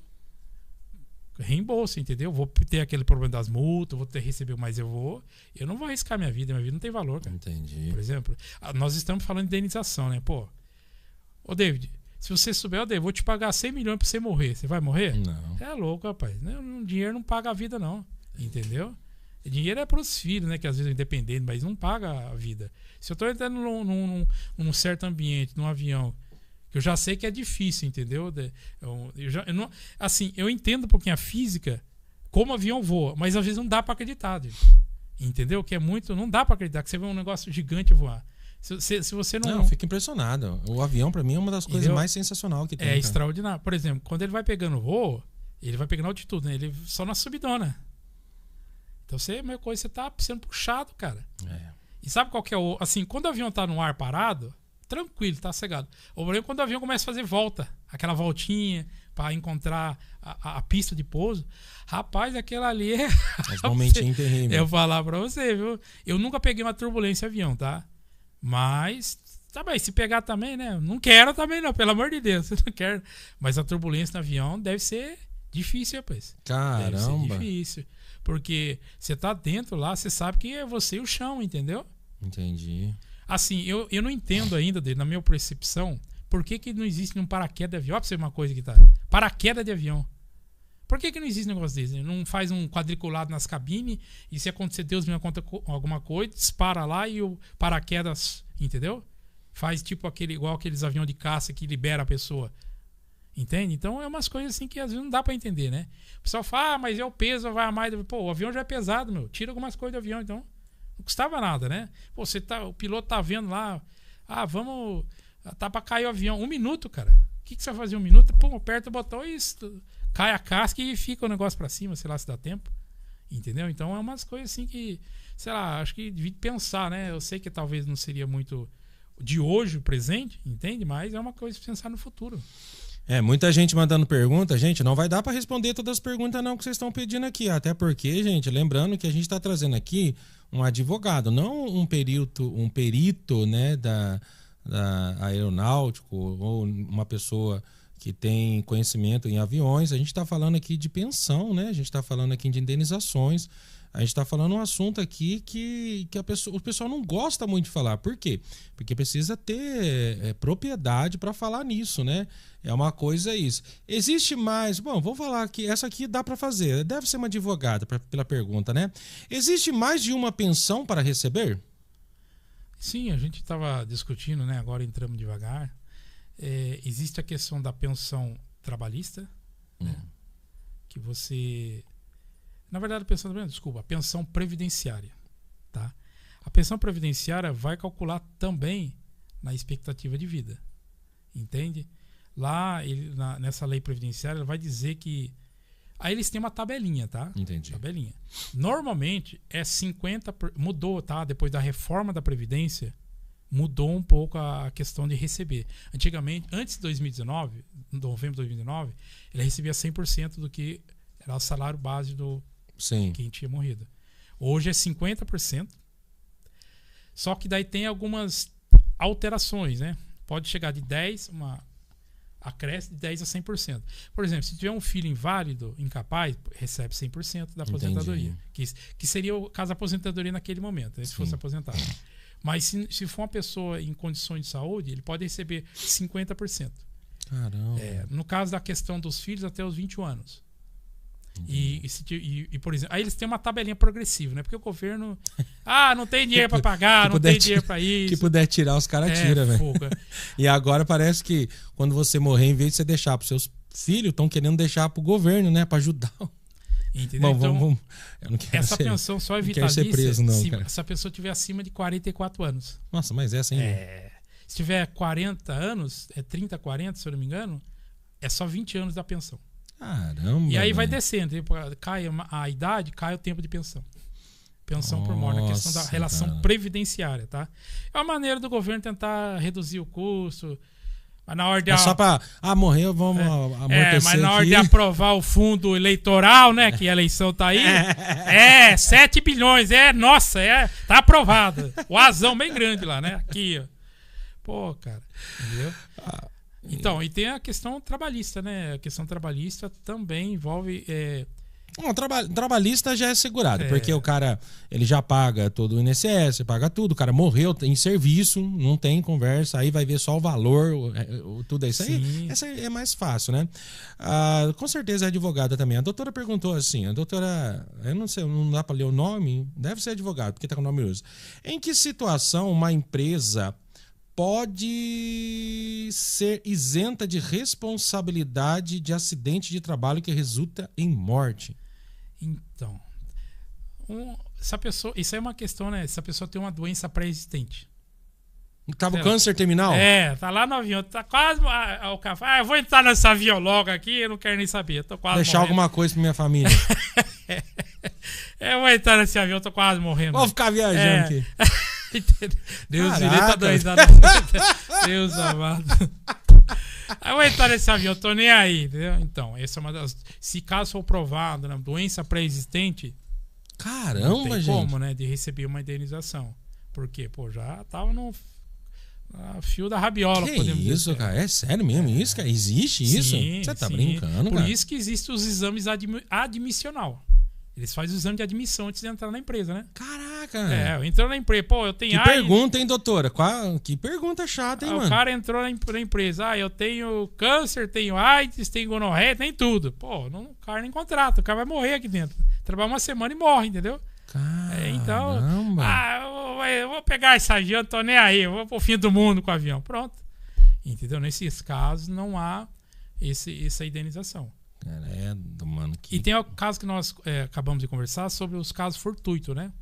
Speaker 2: reembolso, entendeu? Vou ter aquele problema das multas, vou ter que receber, mas eu não vou arriscar minha vida não tem valor, cara.
Speaker 1: Entendi.
Speaker 2: Por exemplo, nós estamos falando de indenização, né? Pô, ô David, se você souber, eu vou te pagar 100 milhões pra você morrer. Você vai morrer?
Speaker 1: Não.
Speaker 2: É louco, rapaz. Dinheiro não paga a vida, não. Entendeu? Dinheiro é pros filhos, né? Que às vezes é independente, mas não paga a vida. Se eu tô entrando num certo ambiente, num avião, que eu já sei que é difícil, entendeu? Eu entendo um pouquinho a física, como o avião voa, mas às vezes não dá pra acreditar, entendeu? Que é muito. Não dá pra acreditar que você vê um negócio gigante voar. Se você não.
Speaker 1: Não, eu fico impressionado. O avião, pra mim, é uma das coisas mais sensacionais que tem.
Speaker 2: É extraordinário. Por exemplo, quando ele vai pegando voo, ele vai pegando altitude, né? Ele só na subidona. Então você tá sendo puxado, cara. E sabe qual que é assim, quando o avião tá no ar parado, tranquilo, tá cegado. O problema é quando o avião começa a fazer volta, aquela voltinha pra encontrar a pista de pouso. Rapaz, aquela ali é.
Speaker 1: Mas momentinho terrível.
Speaker 2: Eu vou falar pra você, viu? Eu nunca peguei uma turbulência em avião, tá? Mas, tá bem, se pegar também, né? Não quero também, não, pelo amor de Deus. Não quero. Mas a turbulência no avião deve ser difícil, rapaz.
Speaker 1: Caramba.
Speaker 2: Deve ser difícil. Porque você tá dentro lá, você sabe que é você e o chão, entendeu?
Speaker 1: Entendi.
Speaker 2: Assim, eu não entendo ainda, na minha percepção, por que não existe um paraquedas de avião. Olha pra você uma coisa que tá. Paraquedas de avião. Por que não existe um negócio desse? Não faz um quadriculado nas cabines e se acontecer, Deus me conta alguma coisa, dispara lá e o paraquedas, entendeu? Faz tipo igual aqueles aviões de caça que libera a pessoa. Entende? Então é umas coisas assim que às vezes não dá pra entender, né? O pessoal fala, mas é o peso, vai a mais. Pô, o avião já é pesado, meu. Tira algumas coisas do avião, então. Não custava nada, né? Pô, o piloto tá vendo lá, vamos. Tá pra cair o avião. 1 minuto, cara. O que você vai fazer 1 minuto? Pô, aperta o botão e cai a casca e fica o negócio pra cima, sei lá se dá tempo. Entendeu? Então é umas coisas assim que, sei lá, acho que devia pensar, né? Eu sei que talvez não seria muito de hoje o presente, entende? Mas é uma coisa pra pensar no futuro.
Speaker 1: Muita gente mandando pergunta. Gente, não vai dar para responder todas as perguntas não que vocês estão pedindo aqui. Até porque, gente, lembrando que a gente está trazendo aqui um advogado, não um perito, né, da aeronáutico ou uma pessoa que tem conhecimento em aviões. A gente está falando aqui de pensão, né? A gente está falando aqui de indenizações. A gente está falando um assunto aqui que o pessoal não gosta muito de falar. Por quê? Porque precisa ter propriedade para falar nisso, né? É uma coisa isso. Existe mais... Bom, vou falar que essa aqui dá para fazer. Deve ser uma advogada pela pergunta, né? Existe mais de uma pensão para receber?
Speaker 2: Sim, a gente estava discutindo, né? Agora entramos devagar. Existe a questão da pensão trabalhista, né? Que você... Na verdade, a pensão previdenciária, tá? A pensão previdenciária vai calcular também na expectativa de vida, entende? Lá, nessa lei previdenciária, vai dizer que... Aí eles têm uma tabelinha, tá?
Speaker 1: Entendi.
Speaker 2: Tabelinha. Normalmente, é 50%... Mudou, tá? Depois da reforma da Previdência, mudou um pouco a questão de receber. Antigamente, antes de 2019, em novembro de 2019, ele recebia 100% do que era o salário base do...
Speaker 1: Sim.
Speaker 2: Quem tinha morrido. Hoje é 50%. Só que daí tem algumas alterações, né? Pode chegar de 10%, acresce de 10% a 100%. Por exemplo, se tiver um filho inválido, incapaz, recebe 100% da aposentadoria. Que seria o caso da aposentadoria naquele momento, né? Se fosse aposentado. Mas se for uma pessoa em condições de saúde, ele pode receber 50%.
Speaker 1: Caramba.
Speaker 2: No caso da questão dos filhos, até os 21 anos. E, por exemplo, aí eles têm uma tabelinha progressiva, né? Porque o governo. Não tem dinheiro pra pagar, não tem dinheiro pra isso.
Speaker 1: Que puder tirar, os caras tiram, velho. E agora parece que quando você morrer, em vez de você deixar pros seus filhos, estão querendo deixar pro governo, né? Pra ajudar.
Speaker 2: Entendeu?
Speaker 1: Bom,
Speaker 2: então,
Speaker 1: eu não quero
Speaker 2: essa pensão só é
Speaker 1: vitalícia
Speaker 2: vitalícia
Speaker 1: preso, não,
Speaker 2: se a pessoa tiver acima de 44 anos.
Speaker 1: Nossa, mas essa ainda.
Speaker 2: Se tiver 40 anos, 30, 40, se eu não me engano, é só 20 anos da pensão.
Speaker 1: Caramba.
Speaker 2: E aí vai descendo. Cai a idade, cai o tempo de pensão. Pensão por morte, a questão da relação previdenciária, tá? É uma maneira do governo tentar reduzir o custo. Mas na hora de
Speaker 1: só pra. Morreu, vamos amortecer
Speaker 2: mas na hora
Speaker 1: aqui.
Speaker 2: de aprovar o fundo eleitoral, né? Que a eleição tá aí. 7 bilhões. Nossa, tá aprovado. O azão bem grande lá, né? Aqui, ó. Pô, cara. Entendeu? Então, e tem a questão trabalhista, né? A questão trabalhista também envolve.
Speaker 1: Trabalhista já é segurado, porque o cara ele já paga todo o INSS, paga tudo, o cara morreu em serviço, não tem conversa, aí vai ver só o valor, tudo isso aí. Essa é mais fácil, né? Com certeza é advogada também. A doutora perguntou assim, eu não sei, não dá para ler o nome, deve ser advogado, porque tá com o nome uso. Em que situação uma empresa pode ser isenta de responsabilidade de acidente de trabalho que resulta em morte?
Speaker 2: Então, se a pessoa, isso é uma questão, né? Se a pessoa tem uma doença pré-existente.
Speaker 1: Tava câncer terminal?
Speaker 2: Tá lá no avião, tá quase. O cara fala, eu vou entrar nesse avião logo aqui, eu não quero nem saber, tô quase
Speaker 1: deixar
Speaker 2: morrendo.
Speaker 1: Alguma coisa pra minha família.
Speaker 2: Eu vou entrar nesse avião, tô quase morrendo.
Speaker 1: Vou ficar viajando aqui.
Speaker 2: Deus me tá dois. Deus amado. Aí eu vou entrar nesse avião, tô nem aí, entendeu? Então, essa é uma das. Se caso for provado, né, doença pré-existente.
Speaker 1: Caramba,
Speaker 2: não tem
Speaker 1: gente.
Speaker 2: como, né? De receber uma indenização. Porque, já tava no fio da rabiola.
Speaker 1: Que isso, cara? É sério mesmo isso, cara? Existe isso? Você tá brincando, cara?
Speaker 2: Por isso que existem os exames admissional. Eles fazem o exame de admissão antes de entrar na empresa, né?
Speaker 1: Caraca!
Speaker 2: Eu entro na empresa, eu tenho
Speaker 1: Que pergunta, hein, doutora? Que pergunta chata, hein, mano?
Speaker 2: O cara entrou na empresa, eu tenho câncer, tenho AIDS, tenho gonorreia, tem tudo. O cara nem contrata, o cara vai morrer aqui dentro. Trabalha uma semana e morre, entendeu?
Speaker 1: Caramba!
Speaker 2: Então, eu vou pegar esse avião, tô nem aí, eu vou pro fim do mundo com o avião. Pronto. Entendeu? Nesses casos não há essa indenização.
Speaker 1: Mano,
Speaker 2: E tem o caso que nós acabamos de conversar sobre os casos fortuitos, né?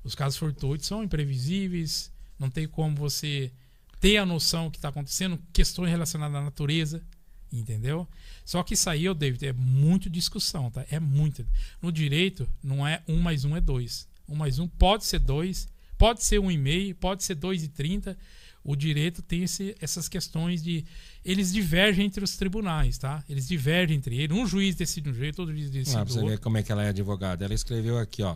Speaker 2: Os casos fortuitos são imprevisíveis, não tem como você ter a noção que está acontecendo, questões relacionadas à natureza, entendeu? Só que isso aí, David, é muito discussão, tá? É muito. No direito, não é 1 mais 1 é 2. 1 mais 1 pode ser 2, pode ser 1,5, pode ser 2,30. O direito tem essas questões de... Eles divergem entre os tribunais, tá? Eles divergem entre eles. Um juiz decide um jeito, outro juiz decide do outro.
Speaker 1: Pra você ver como é que ela é advogada. Ela escreveu aqui, ó.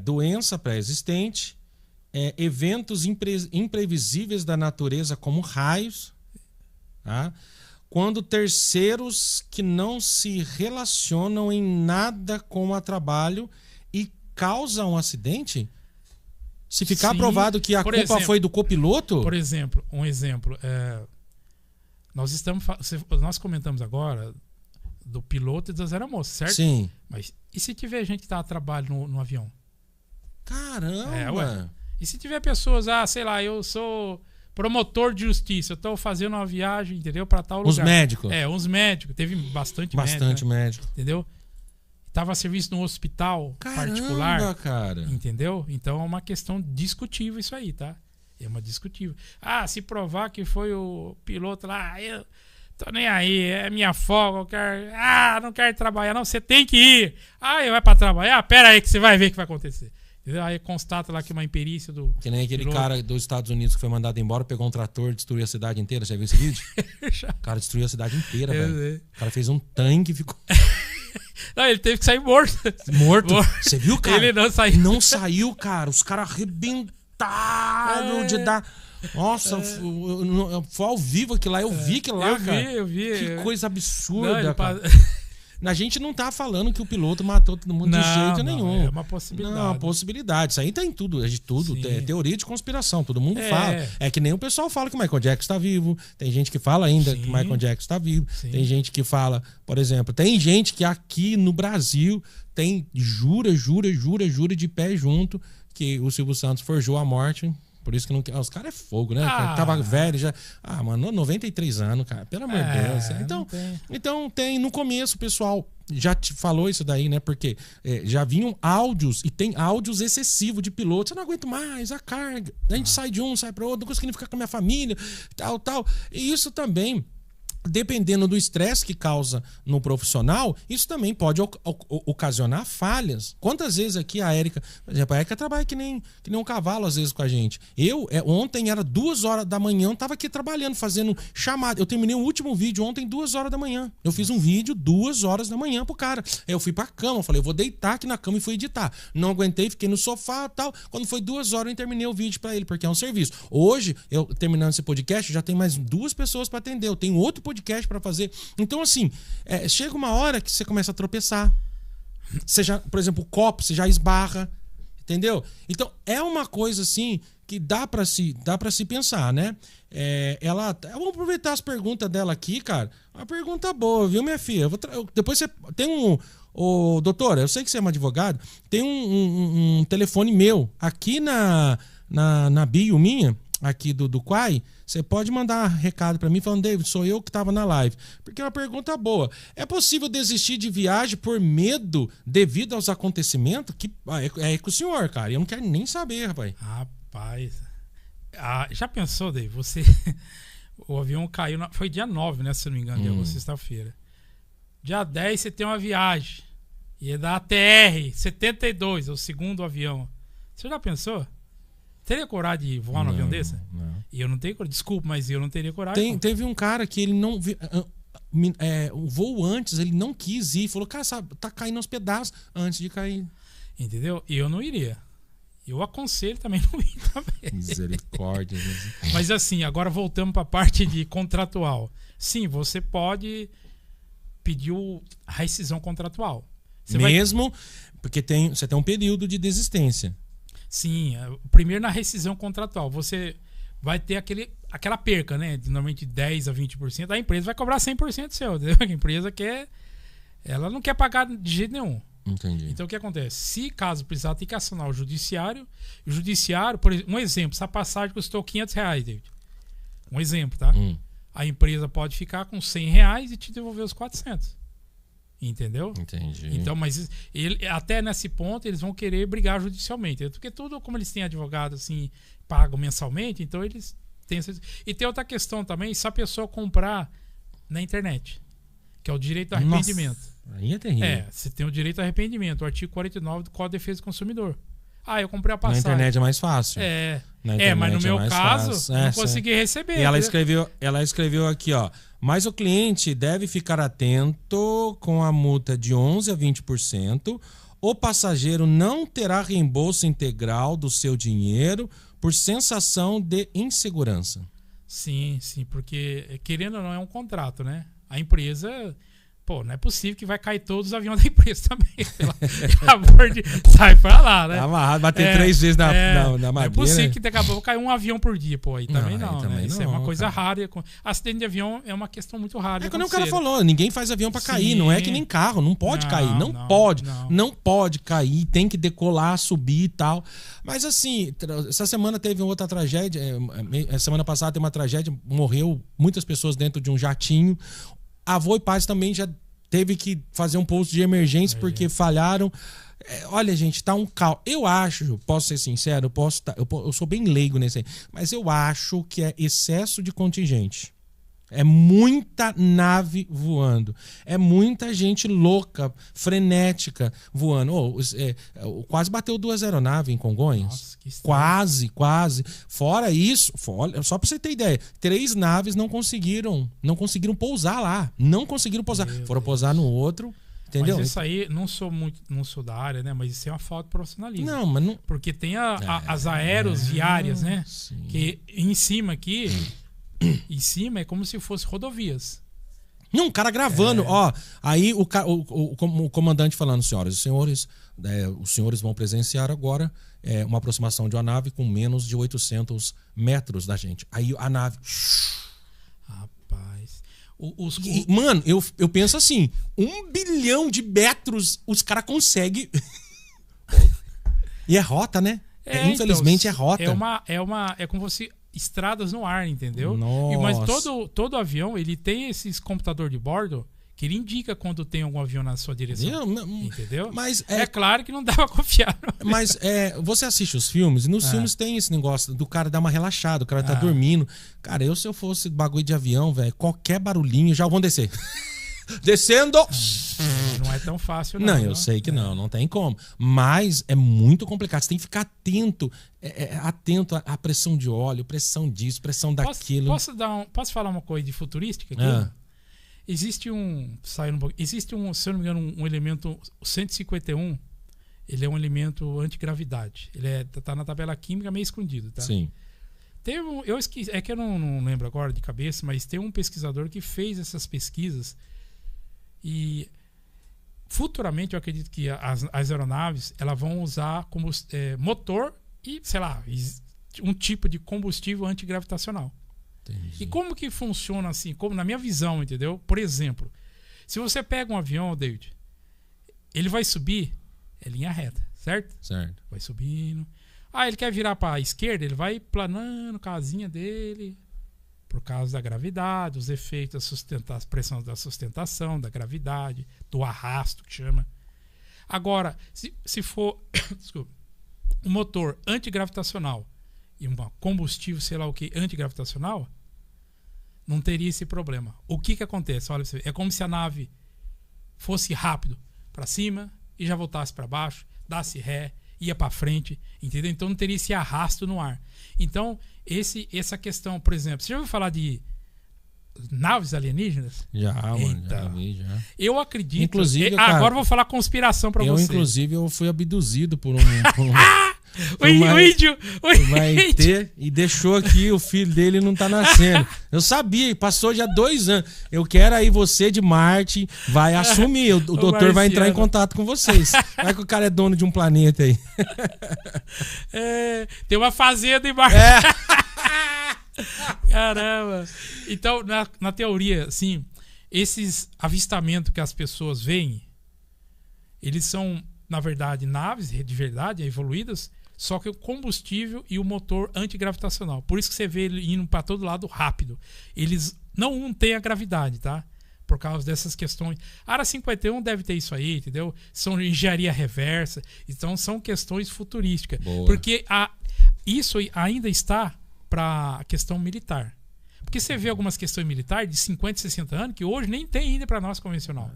Speaker 1: Doença pré-existente, eventos imprevisíveis da natureza como raios, tá? Quando terceiros que não se relacionam em nada com o trabalho e causam um acidente... Se ficar aprovado que a culpa foi do copiloto...
Speaker 2: Por exemplo, nós comentamos agora do piloto e das aeromoças, certo?
Speaker 1: Sim.
Speaker 2: Mas e se tiver gente que tá a trabalho no avião?
Speaker 1: Caramba!
Speaker 2: E se tiver pessoas, sei lá, eu sou promotor de justiça, eu tô fazendo uma viagem, entendeu? Para tal lugar.
Speaker 1: Os médicos.
Speaker 2: Os médicos. Teve bastante
Speaker 1: médico.
Speaker 2: Entendeu? Tava a serviço no hospital particular.
Speaker 1: Cara.
Speaker 2: Entendeu? Então é uma questão discutível isso aí, tá? É uma discutível. Se provar que foi o piloto lá, eu tô nem aí, é minha folga, eu quero. Não quero trabalhar, não, você tem que ir. Vai pra trabalhar? Pera aí que você vai ver o que vai acontecer. Entendeu? Aí constata lá que uma imperícia do.
Speaker 1: Que nem aquele
Speaker 2: piloto.
Speaker 1: cara dos Estados Unidos que foi mandado embora, pegou um trator e destruiu a cidade inteira. Já viu esse vídeo? O cara destruiu a cidade inteira, velho. O cara fez um tanque e ficou.
Speaker 2: Não, ele teve que sair morto.
Speaker 1: Morto? Você viu, cara?
Speaker 2: Ele não saiu.
Speaker 1: Não saiu, cara. Os caras arrebentaram de dar... Nossa, foi ao vivo aquilo lá. Eu vi aquilo lá, cara.
Speaker 2: Eu vi.
Speaker 1: Que coisa absurda, cara. A gente não tá falando que o piloto matou todo mundo de jeito nenhum.
Speaker 2: É uma possibilidade.
Speaker 1: Não, possibilidade. Isso aí tem tudo. É de tudo. É teoria de conspiração. Todo mundo fala. É que nem o pessoal fala que o Michael Jackson está vivo. Tem gente que fala ainda que o Michael Jackson está vivo. Sim. Tem gente que fala, por exemplo, tem gente que aqui no Brasil jura de pé junto que o Silvio Santos forjou a morte. Por isso que não. Os caras é fogo, né? Tava velho já. Mano, 93 anos, cara. Pelo amor de Deus. Então tem. No começo, o pessoal já te falou isso daí, né? Porque já vinham áudios, e tem áudios excessivos de pilotos. Eu não aguento mais a carga. A gente sai de um, sai para outro, não conseguindo ficar com a minha família, tal. E isso também, dependendo do estresse que causa no profissional, isso também pode ocasionar falhas. Quantas vezes aqui a Érica, por exemplo, a Érica trabalha que nem um cavalo às vezes com a gente. Ontem era 2 horas da manhã, eu tava aqui trabalhando, fazendo chamada. Eu terminei o último vídeo ontem 2 horas da manhã. Eu fiz um vídeo 2 horas da manhã pro cara. Aí eu fui pra cama, falei, eu vou deitar aqui na cama e fui editar. Não aguentei, fiquei no sofá e tal. Quando foi 2 horas eu terminei o vídeo pra ele, porque é um serviço. Hoje, eu terminando esse podcast, já tem mais 2 pessoas pra atender. Eu tenho outro podcast para fazer. Então, assim, chega uma hora que você começa a tropeçar. Você já, por exemplo, o copo, você já esbarra. Entendeu? Então, é uma coisa assim que dá para se pensar, né? Vamos aproveitar as perguntas dela aqui, cara. Uma pergunta boa, viu, minha filha? Depois você tem doutora, eu sei que você é uma advogada. Tem um telefone meu aqui na bio minha, aqui do Quai. Você pode mandar recado para mim falando, David, sou eu que estava na live. Porque é uma pergunta boa. É possível desistir de viagem por medo devido aos acontecimentos? É com o senhor, cara. Eu não quero nem saber, rapaz.
Speaker 2: Rapaz. Já pensou, David? O avião caiu. Foi dia 9, né? Se eu não me engano, dia sexta-feira. Dia 10 você tem uma viagem. E é da ATR-72, é o segundo avião. Você já pensou? Teria coragem de voar num avião desse?
Speaker 1: Não.
Speaker 2: E eu não tenho coragem. Desculpa, mas eu não teria coragem.
Speaker 1: Teve um cara que ele não... o voo antes, ele não quis ir. Falou, cara, sabe, tá caindo aos pedaços antes de cair.
Speaker 2: Entendeu? E eu não iria. Eu aconselho também não ir também.
Speaker 1: Misericórdia.
Speaker 2: Mas assim, agora voltamos para a parte de contratual. Sim, você pode pedir a rescisão contratual.
Speaker 1: Porque você tem um período de desistência.
Speaker 2: Sim, primeiro na rescisão contratual, você vai ter aquela perca, né? De normalmente 10% a 20%, a empresa vai cobrar 100% seu, entendeu? A empresa ela não quer pagar de jeito nenhum.
Speaker 1: Entendi.
Speaker 2: Então o que acontece? Se caso precisar, tem que acionar o judiciário. O judiciário, por exemplo, um exemplo, essa passagem custou R$500, David. Um exemplo, tá? A empresa pode ficar com R$100 e te devolver os 400. Entendeu?
Speaker 1: Entendi.
Speaker 2: Então, mas até nesse ponto eles vão querer brigar judicialmente. Porque tudo, como eles têm advogado assim, pagam mensalmente, então eles têm essa... E tem outra questão também, se a pessoa comprar na internet, que é o direito ao arrependimento.
Speaker 1: Nossa, aí é terrível.
Speaker 2: Você tem o direito ao arrependimento, o artigo 49 do Código de Defesa do Consumidor. Eu comprei a passagem.
Speaker 1: Na internet é mais fácil.
Speaker 2: Mas no meu caso, não consegui receber.
Speaker 1: E ela escreveu aqui, ó. Mas o cliente deve ficar atento com a multa de 11% a 20%. O passageiro não terá reembolso integral do seu dinheiro por sensação de insegurança. Sim,
Speaker 2: porque querendo ou não é um contrato, né? A empresa... Pô, não é possível que vai cair todos os aviões da empresa também. Pelo amor de... Sai pra lá, né?
Speaker 1: Amarrado, bater 3 vezes na madeira.
Speaker 2: Não é possível que daqui a pouco caia um avião por dia, pô. Aí também não, né? Isso é uma coisa rara. Acidente de avião é uma questão muito rara.
Speaker 1: Quando o cara falou, ninguém faz avião pra cair. Não é que nem carro, não pode cair. Não pode cair, tem que decolar, subir e tal. Mas assim, essa semana teve outra tragédia. Semana passada teve uma tragédia, morreu muitas pessoas dentro de um jatinho. A Voe Paz também já teve que fazer um posto de emergência porque falharam. Olha, gente, tá um caos. Eu acho, posso ser sincero, eu sou bem leigo nesse aí, mas eu acho que é excesso de contingente. É muita nave voando. É muita gente louca, frenética voando. Quase bateu 2 aeronaves em Congonhas. Nossa, quase. Fora isso, só pra você ter ideia, 3 naves não conseguiram pousar lá. Não conseguiram pousar. Foram pousar no outro. Entendeu?
Speaker 2: Mas isso aí, não sou da área, né? Mas isso é uma falta de profissionalismo.
Speaker 1: Não, mas não...
Speaker 2: Porque tem as aeroviárias, né? Sim. Que em cima aqui... Em cima é como se fosse rodovias.
Speaker 1: Não, o cara gravando, ó. Aí o comandante falando, senhoras e senhores, os senhores vão presenciar agora uma aproximação de uma nave com menos de 800 metros da gente. Aí a nave...
Speaker 2: Rapaz...
Speaker 1: Mano, eu penso assim, 1 bilhão de metros os caras conseguem... E é rota, né? Infelizmente
Speaker 2: então,
Speaker 1: é rota.
Speaker 2: É como se estradas no ar, entendeu?
Speaker 1: Nossa.
Speaker 2: Mas todo avião, ele tem esses computador de bordo que ele indica quando tem algum avião na sua direção. Entendeu?
Speaker 1: Mas
Speaker 2: é claro que não dá pra confiar.
Speaker 1: Mas você assiste os filmes, e nos filmes tem esse negócio do cara dar uma relaxada, o cara tá dormindo. Cara, se eu fosse bagulho de avião, velho, qualquer barulhinho, já vão descer. Descendo!
Speaker 2: Não é tão fácil, não.
Speaker 1: Não, eu sei que não tem como. Mas é muito complicado. Você tem que ficar atento, atento à pressão de óleo, pressão disso, pressão daquilo.
Speaker 2: Posso falar uma coisa de futurística aqui? Existe existe um, se eu não me engano, um elemento 151. Ele é um elemento antigravidade. Ele tá na tabela química meio escondido, tá?
Speaker 1: Sim.
Speaker 2: Eu esqueci, é que eu não lembro agora de cabeça, mas tem um pesquisador que fez essas pesquisas e futuramente eu acredito que as aeronaves elas vão usar como motor e, sei lá, um tipo de combustível antigravitacional. Entendi. E como que funciona assim? Como na minha visão, entendeu? Por exemplo, se você pega um avião, David, ele vai subir, é linha reta, certo?
Speaker 1: Certo.
Speaker 2: Vai subindo. Ele quer virar para a esquerda, ele vai planando a casinha dele por causa da gravidade, os efeitos da pressão da sustentação, da gravidade, do arrasto que chama. Agora, se for desculpa, um motor antigravitacional e um combustível, sei lá o que, antigravitacional, não teria esse problema. O que acontece? Olha, é como se a nave fosse rápido para cima e já voltasse para baixo, dasse ré, ia para frente, entendeu? Então não teria esse arrasto no ar. Então, essa questão, por exemplo, você já ouviu falar de naves alienígenas?
Speaker 1: Já, mano, já vi, já.
Speaker 2: Eu acredito...
Speaker 1: Inclusive, cara,
Speaker 2: agora eu vou falar conspiração para você.
Speaker 1: Inclusive, eu fui abduzido por um
Speaker 2: o índio
Speaker 1: e deixou aqui, o filho dele não tá nascendo. Eu sabia, passou já 2 anos. Eu quero aí você de Marte, vai assumir. O doutor vai entrar em contato com vocês. Vai que o cara é dono de um planeta aí.
Speaker 2: Tem uma fazenda em Marte. Caramba. Então, na teoria, assim, esses avistamentos que as pessoas veem, eles são, na verdade, naves de verdade, evoluídas, só que o combustível e o motor antigravitacional. Por isso que você vê ele indo para todo lado rápido. Eles não têm a gravidade, tá? Por causa dessas questões. A Área 51 deve ter isso aí, entendeu? São engenharia reversa. Então são questões futurísticas.
Speaker 1: Boa.
Speaker 2: Porque isso ainda está para a questão militar. Porque você vê algumas questões militares de 50, 60 anos que hoje nem tem ainda para nós convencional.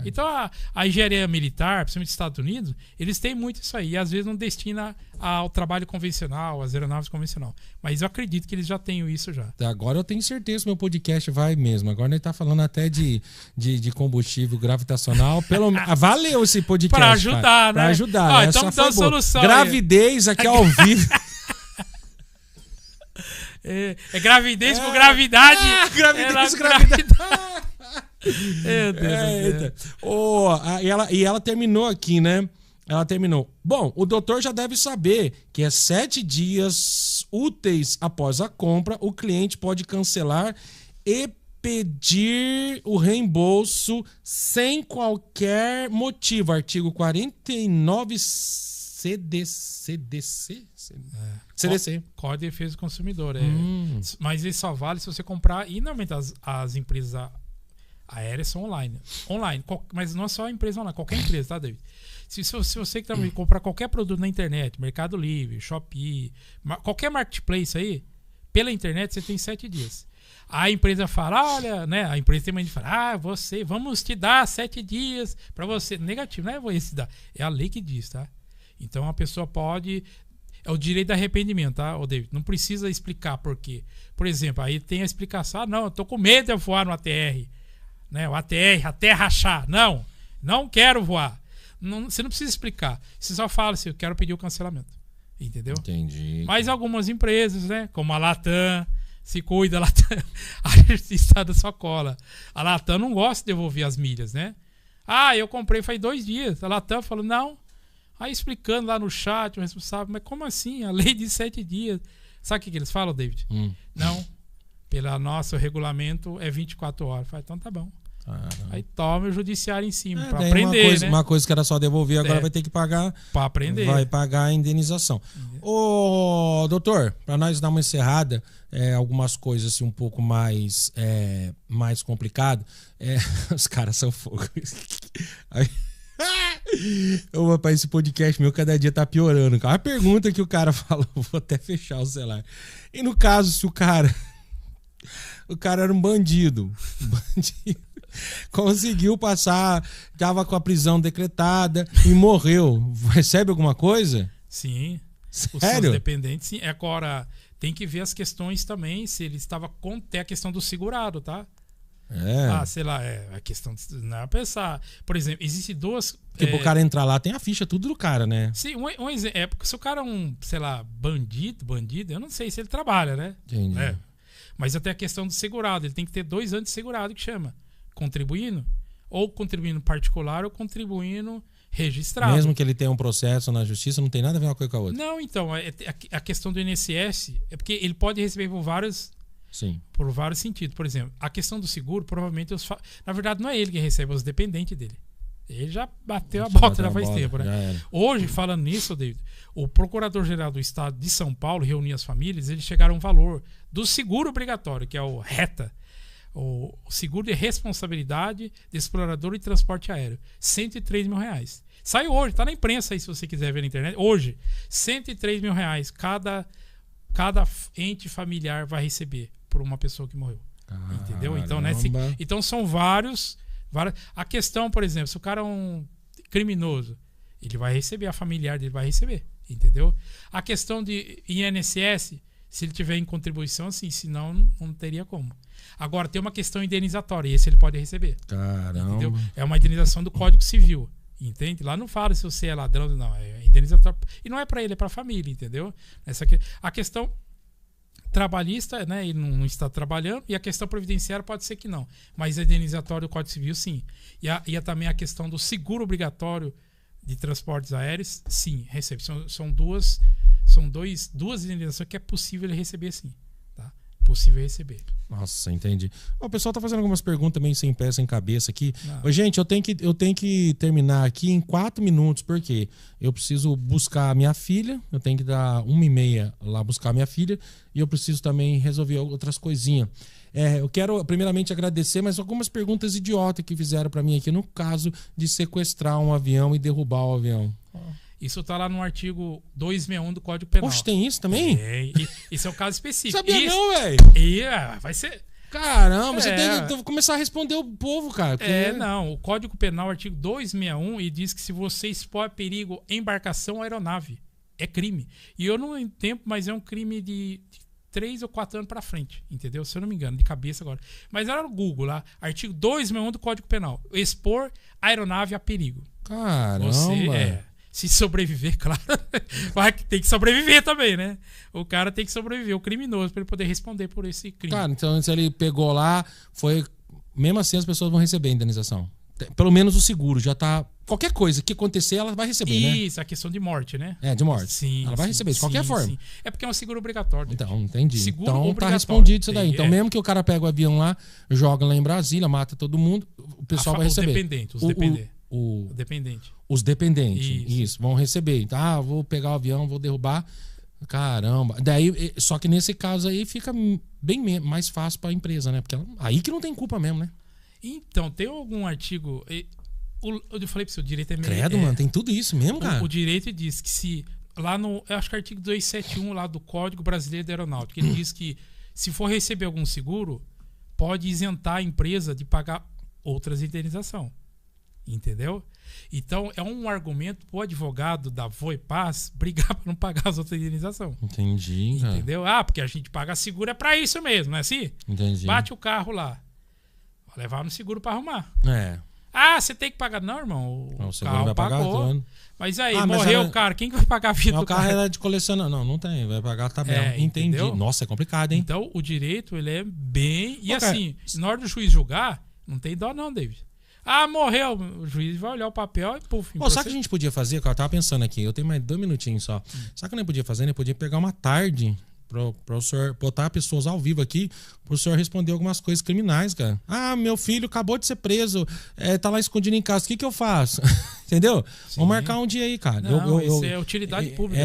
Speaker 2: Então a engenharia militar, principalmente nos Estados Unidos, eles têm muito isso aí. E às vezes não destina ao trabalho convencional, às aeronaves convencional. Mas eu acredito que eles já tenham isso já.
Speaker 1: Agora eu tenho certeza que meu podcast vai mesmo. Agora ele tá falando até de combustível gravitacional. Valeu esse podcast.
Speaker 2: Para ajudar, cara, né?
Speaker 1: Para ajudar.
Speaker 2: Então dá uma solução.
Speaker 1: Gravidez aqui ao vivo.
Speaker 2: É gravidez com gravidade.
Speaker 1: Gravidez com gravidade.
Speaker 2: Meu Deus do céu.
Speaker 1: E ela terminou aqui, né? Ela terminou. Bom, o doutor já deve saber que é 7 dias úteis após a compra, o cliente pode cancelar e pedir o reembolso sem qualquer motivo. Artigo 49 CDC.
Speaker 2: Código de Defesa do Consumidor. Mas isso só vale se você comprar. E normalmente as empresas aéreas são online. Mas não é só a empresa online, qualquer empresa, tá, David? Se você que também comprar qualquer produto na internet, Mercado Livre, Shopee, qualquer marketplace aí, pela internet você tem 7 dias. A empresa fala, olha, né? A empresa tem mania de falar, vamos te dar 7 dias para você. Negativo, não é você dar. É a lei que diz, tá? Então a pessoa pode. É o direito de arrependimento, tá, David? Não precisa explicar por quê. Por exemplo, aí tem a explicação, não, eu tô com medo de voar no ATR. Né? O ATR, até rachar. Não quero voar. Você não precisa explicar. Você só fala assim, eu quero pedir o cancelamento. Entendeu?
Speaker 1: Entendi.
Speaker 2: Mas algumas empresas, né? Como a Latam, Se cuida, Latam. A justiça da sua cola. A Latam não gosta de devolver as milhas, né? Ah, eu comprei faz 2 dias. A Latam falou, não. Aí explicando lá no chat, o responsável, mas como assim? A lei de 7 dias. Sabe o que eles falam, David? Não. Pelo nosso regulamento é 24 horas. Falei, então tá bom. Aí toma o judiciário em cima pra aprender,
Speaker 1: uma coisa que era só devolver, agora vai ter que pagar.
Speaker 2: Pra aprender.
Speaker 1: Vai pagar a indenização. Ô, doutor, pra nós dar uma encerrada, algumas coisas assim um pouco mais complicado. Os caras são fogo. Ô, rapaz, esse podcast meu cada dia tá piorando. A pergunta que o cara falou, vou até fechar o celular. E no caso, se o cara era um bandido. Conseguiu passar, tava com a prisão decretada e morreu. Recebe alguma coisa?
Speaker 2: Sim.
Speaker 1: Sério?
Speaker 2: Os seus dependentes, sim. Agora, tem que ver as questões também, se ele estava com a questão do segurado, tá? Sei lá, a questão de não pensar. Por exemplo, existem 2.
Speaker 1: Tipo, o cara entrar lá, tem a ficha tudo do cara, né?
Speaker 2: Sim, um exemplo. Porque se o cara é um, sei lá, bandido, eu não sei se ele trabalha, né?
Speaker 1: Entendi.
Speaker 2: Mas até a questão do segurado, ele tem que ter 2 anos de segurado, que chama contribuindo, ou contribuindo particular, ou contribuindo registrado.
Speaker 1: Mesmo que ele tenha um processo na justiça, não tem nada a ver uma coisa com a outra.
Speaker 2: Não, então, a questão do INSS é porque ele pode receber por vários sentidos. Por exemplo, a questão do seguro, provavelmente, na verdade, não é ele que recebe, é os dependentes dele. Ele já bateu a bota já faz tempo, né? Hoje, falando nisso, David, o Procurador-Geral do Estado de São Paulo reuniu as famílias, eles chegaram a um valor do seguro obrigatório, que é o RETA, o seguro de responsabilidade de explorador e transporte aéreo, R$103 mil. Saiu hoje, tá na imprensa aí se você quiser ver na internet. Hoje, R$103 mil cada ente familiar vai receber por uma pessoa que morreu. Entendeu? Então são vários. A questão, por exemplo, se o cara é um criminoso, ele vai receber, a familiar dele vai receber. Entendeu? A questão de INSS, se ele tiver em contribuição, sim, senão não teria como. Agora, tem uma questão indenizatória, e esse ele pode receber.
Speaker 1: Caramba.
Speaker 2: Entendeu? É uma indenização do Código Civil. Entende? Lá não fala se você é ladrão, não. É indenizatório. E não é para ele, é para a família, entendeu? A questão trabalhista, né? Ele não está trabalhando, e a questão previdenciária pode ser que não. Mas a indenizatória do Código Civil, sim. E também a questão do seguro obrigatório de transportes aéreos, sim, recebe. São duas indenizações que é possível ele receber, sim. Tá? Possível receber.
Speaker 1: Nossa, entendi. O pessoal tá fazendo algumas perguntas meio sem pé, sem cabeça aqui. Ô, gente, eu tenho que terminar aqui em 4 minutos, porque eu preciso buscar a minha filha, eu tenho que dar 1h30 lá buscar a minha filha, e eu preciso também resolver outras coisinhas. Eu quero primeiramente agradecer, mas algumas perguntas idiotas que fizeram para mim aqui, no caso de sequestrar um avião e derrubar o avião.
Speaker 2: Isso tá lá no artigo 261 do Código Penal.
Speaker 1: Poxa, tem isso também?
Speaker 2: Isso é um caso específico.
Speaker 1: Sabia não, velho?
Speaker 2: Vai ser...
Speaker 1: Caramba, você tem que começar a responder o povo, cara.
Speaker 2: Não. O Código Penal, artigo 261, e diz que se você expõe a perigo embarcação ou aeronave, é crime. E eu não entendo, mas é um crime de 3 ou 4 anos pra frente, entendeu? Se eu não me engano, de cabeça agora. Mas era no Google lá, artigo 261 do Código Penal. Expor aeronave a perigo.
Speaker 1: Caramba.
Speaker 2: Se sobreviver, claro, tem que sobreviver também, né? O cara tem que sobreviver, o criminoso, para ele poder responder por esse crime.
Speaker 1: Cara, então se ele pegou lá, mesmo assim as pessoas vão receber a indenização. Pelo menos o seguro já tá... Qualquer coisa que acontecer, ela vai receber, né?
Speaker 2: Isso, a questão de morte, né?
Speaker 1: De morte.
Speaker 2: Sim.
Speaker 1: Ela vai receber, de qualquer forma. Sim.
Speaker 2: É porque é um seguro obrigatório.
Speaker 1: Então, entendi.
Speaker 2: Seguro
Speaker 1: então
Speaker 2: obrigatório.
Speaker 1: Tá respondido isso daí. Então, mesmo que o cara pega o avião lá, joga lá em Brasília, mata todo mundo, o pessoal vai receber.
Speaker 2: Os dependentes.
Speaker 1: Os dependentes. Isso, vão receber. Vou pegar o avião, vou derrubar. Caramba. Daí, só que nesse caso aí fica bem mais fácil para a empresa, né? Porque aí que não tem culpa mesmo, né?
Speaker 2: Então, tem algum artigo... Eu falei para você, o direito é meio...
Speaker 1: Credo, mano, tem tudo isso mesmo, cara?
Speaker 2: O direito diz que se... Lá no... Eu acho que é o artigo 271 lá do Código Brasileiro da Aeronáutica, ele diz que se for receber algum seguro, pode isentar a empresa de pagar outras indenizações. Entendeu? Então, é um argumento pro advogado da Voipaz brigar para não pagar as outras indenizações.
Speaker 1: Entendi, cara.
Speaker 2: Entendeu? Porque a gente paga seguro é para isso mesmo, não é assim?
Speaker 1: Entendi.
Speaker 2: Bate o carro lá. Vai levar no seguro para arrumar. Ah, você tem que pagar. Não, irmão.
Speaker 1: Não,
Speaker 2: O
Speaker 1: você
Speaker 2: carro
Speaker 1: vai pagar
Speaker 2: pagou.
Speaker 1: todo ano.
Speaker 2: Mas aí,
Speaker 1: Ah, mas
Speaker 2: morreu
Speaker 1: era-
Speaker 2: o cara. Quem que vai pagar a vida
Speaker 1: Mas
Speaker 2: do
Speaker 1: o carro
Speaker 2: cara?
Speaker 1: era de colecionador. Não, não tem. Vai pagar a tabela.
Speaker 2: É,
Speaker 1: Entendi.
Speaker 2: entendeu?
Speaker 1: Nossa, é complicado, hein?
Speaker 2: Então, o direito, ele é bem... E
Speaker 1: Ô, cara,
Speaker 2: assim, na hora do juiz julgar, não tem dó não, David. Ah, morreu. O juiz vai olhar o papel e puf.
Speaker 1: Pô, sabe o que a gente podia fazer? Eu tava pensando aqui, eu tenho mais 2 minutinhos só. Sabe o que eu nem podia fazer? Eu podia pegar uma tarde pro senhor botar pessoas ao vivo aqui pro senhor responder algumas coisas criminais, cara. Ah, meu filho acabou de ser preso, tá lá escondido em casa, o que eu faço? Entendeu?
Speaker 2: Sim.
Speaker 1: Vamos marcar um dia aí, cara.
Speaker 2: Não, isso é utilidade pública.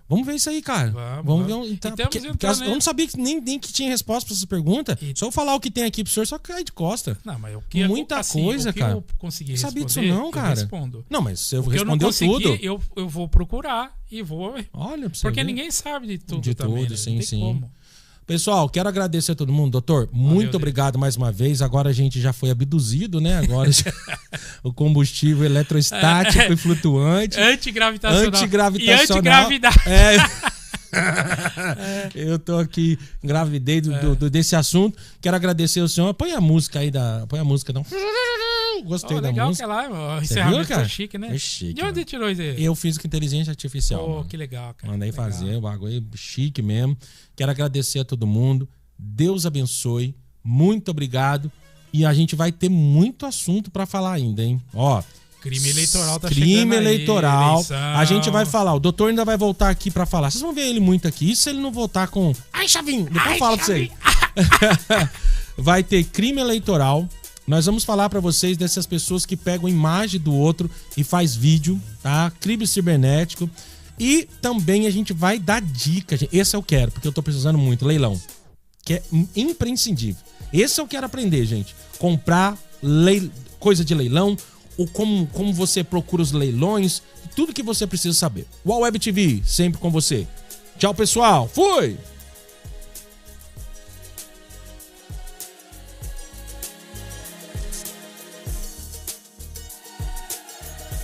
Speaker 1: Vamos ver isso aí, cara. Vamos ver. Então, porque eu não sabia que nem que tinha resposta pra essa pergunta. Só eu falar o que tem aqui pro senhor, só cair de costa.
Speaker 2: Não, mas o que
Speaker 1: muita coisa,
Speaker 2: o que
Speaker 1: cara.
Speaker 2: eu consegui
Speaker 1: Não sabia
Speaker 2: responder,
Speaker 1: disso não, cara.
Speaker 2: eu respondo.
Speaker 1: Não, mas você
Speaker 2: O que
Speaker 1: respondeu
Speaker 2: eu não consegui,
Speaker 1: tudo.
Speaker 2: eu vou procurar e vou...
Speaker 1: Olha pra você
Speaker 2: Porque
Speaker 1: ver.
Speaker 2: ninguém sabe de tudo
Speaker 1: De
Speaker 2: também,
Speaker 1: tudo,
Speaker 2: né?
Speaker 1: sim,
Speaker 2: Não tem
Speaker 1: sim.
Speaker 2: como.
Speaker 1: Pessoal, quero agradecer a todo mundo. Doutor, muito
Speaker 2: David.
Speaker 1: obrigado mais uma vez. Agora a gente já foi abduzido, né? Agora o combustível eletrostático e flutuante.
Speaker 2: Antigravitacional.
Speaker 1: Antigravitacional.
Speaker 2: E antigravidade.
Speaker 1: Eu tô aqui, engravidei desse assunto. Quero agradecer o senhor. Põe a música aí Põe a música, não. Gostei da
Speaker 2: legal
Speaker 1: música.
Speaker 2: que é lá, o
Speaker 1: Você
Speaker 2: encerramento
Speaker 1: viu, cara?
Speaker 2: é chique, né?
Speaker 1: É chique,
Speaker 2: De onde
Speaker 1: mano.
Speaker 2: tirou isso aí?
Speaker 1: Eu fiz com inteligência artificial.
Speaker 2: Pô,
Speaker 1: mano.
Speaker 2: que legal, cara.
Speaker 1: Mandei
Speaker 2: Legal.
Speaker 1: fazer o bagulho chique mesmo. Quero agradecer a todo mundo. Deus abençoe. Muito obrigado. E a gente vai ter muito assunto pra falar ainda, hein? Ó,
Speaker 2: Crime eleitoral tá chegando
Speaker 1: crime
Speaker 2: aí,
Speaker 1: eleitoral.
Speaker 2: eleição.
Speaker 1: A gente vai falar. O doutor ainda vai voltar aqui pra falar. Vocês vão ver ele muito aqui. E se ele não voltar com... Ai, Chavinho! Depois eu falo pra vocês. Vai ter crime eleitoral. Nós vamos falar pra vocês dessas pessoas que pegam imagem do outro e faz vídeo, tá? Crime cibernético. E também a gente vai dar dica. Esse eu quero, porque eu tô precisando muito. Leilão. Que é imprescindível. Esse eu quero aprender, gente. Comprar coisa de leilão, ou como você procura os leilões, tudo que você precisa saber. UOL Web TV, sempre com você. Tchau, pessoal. Fui!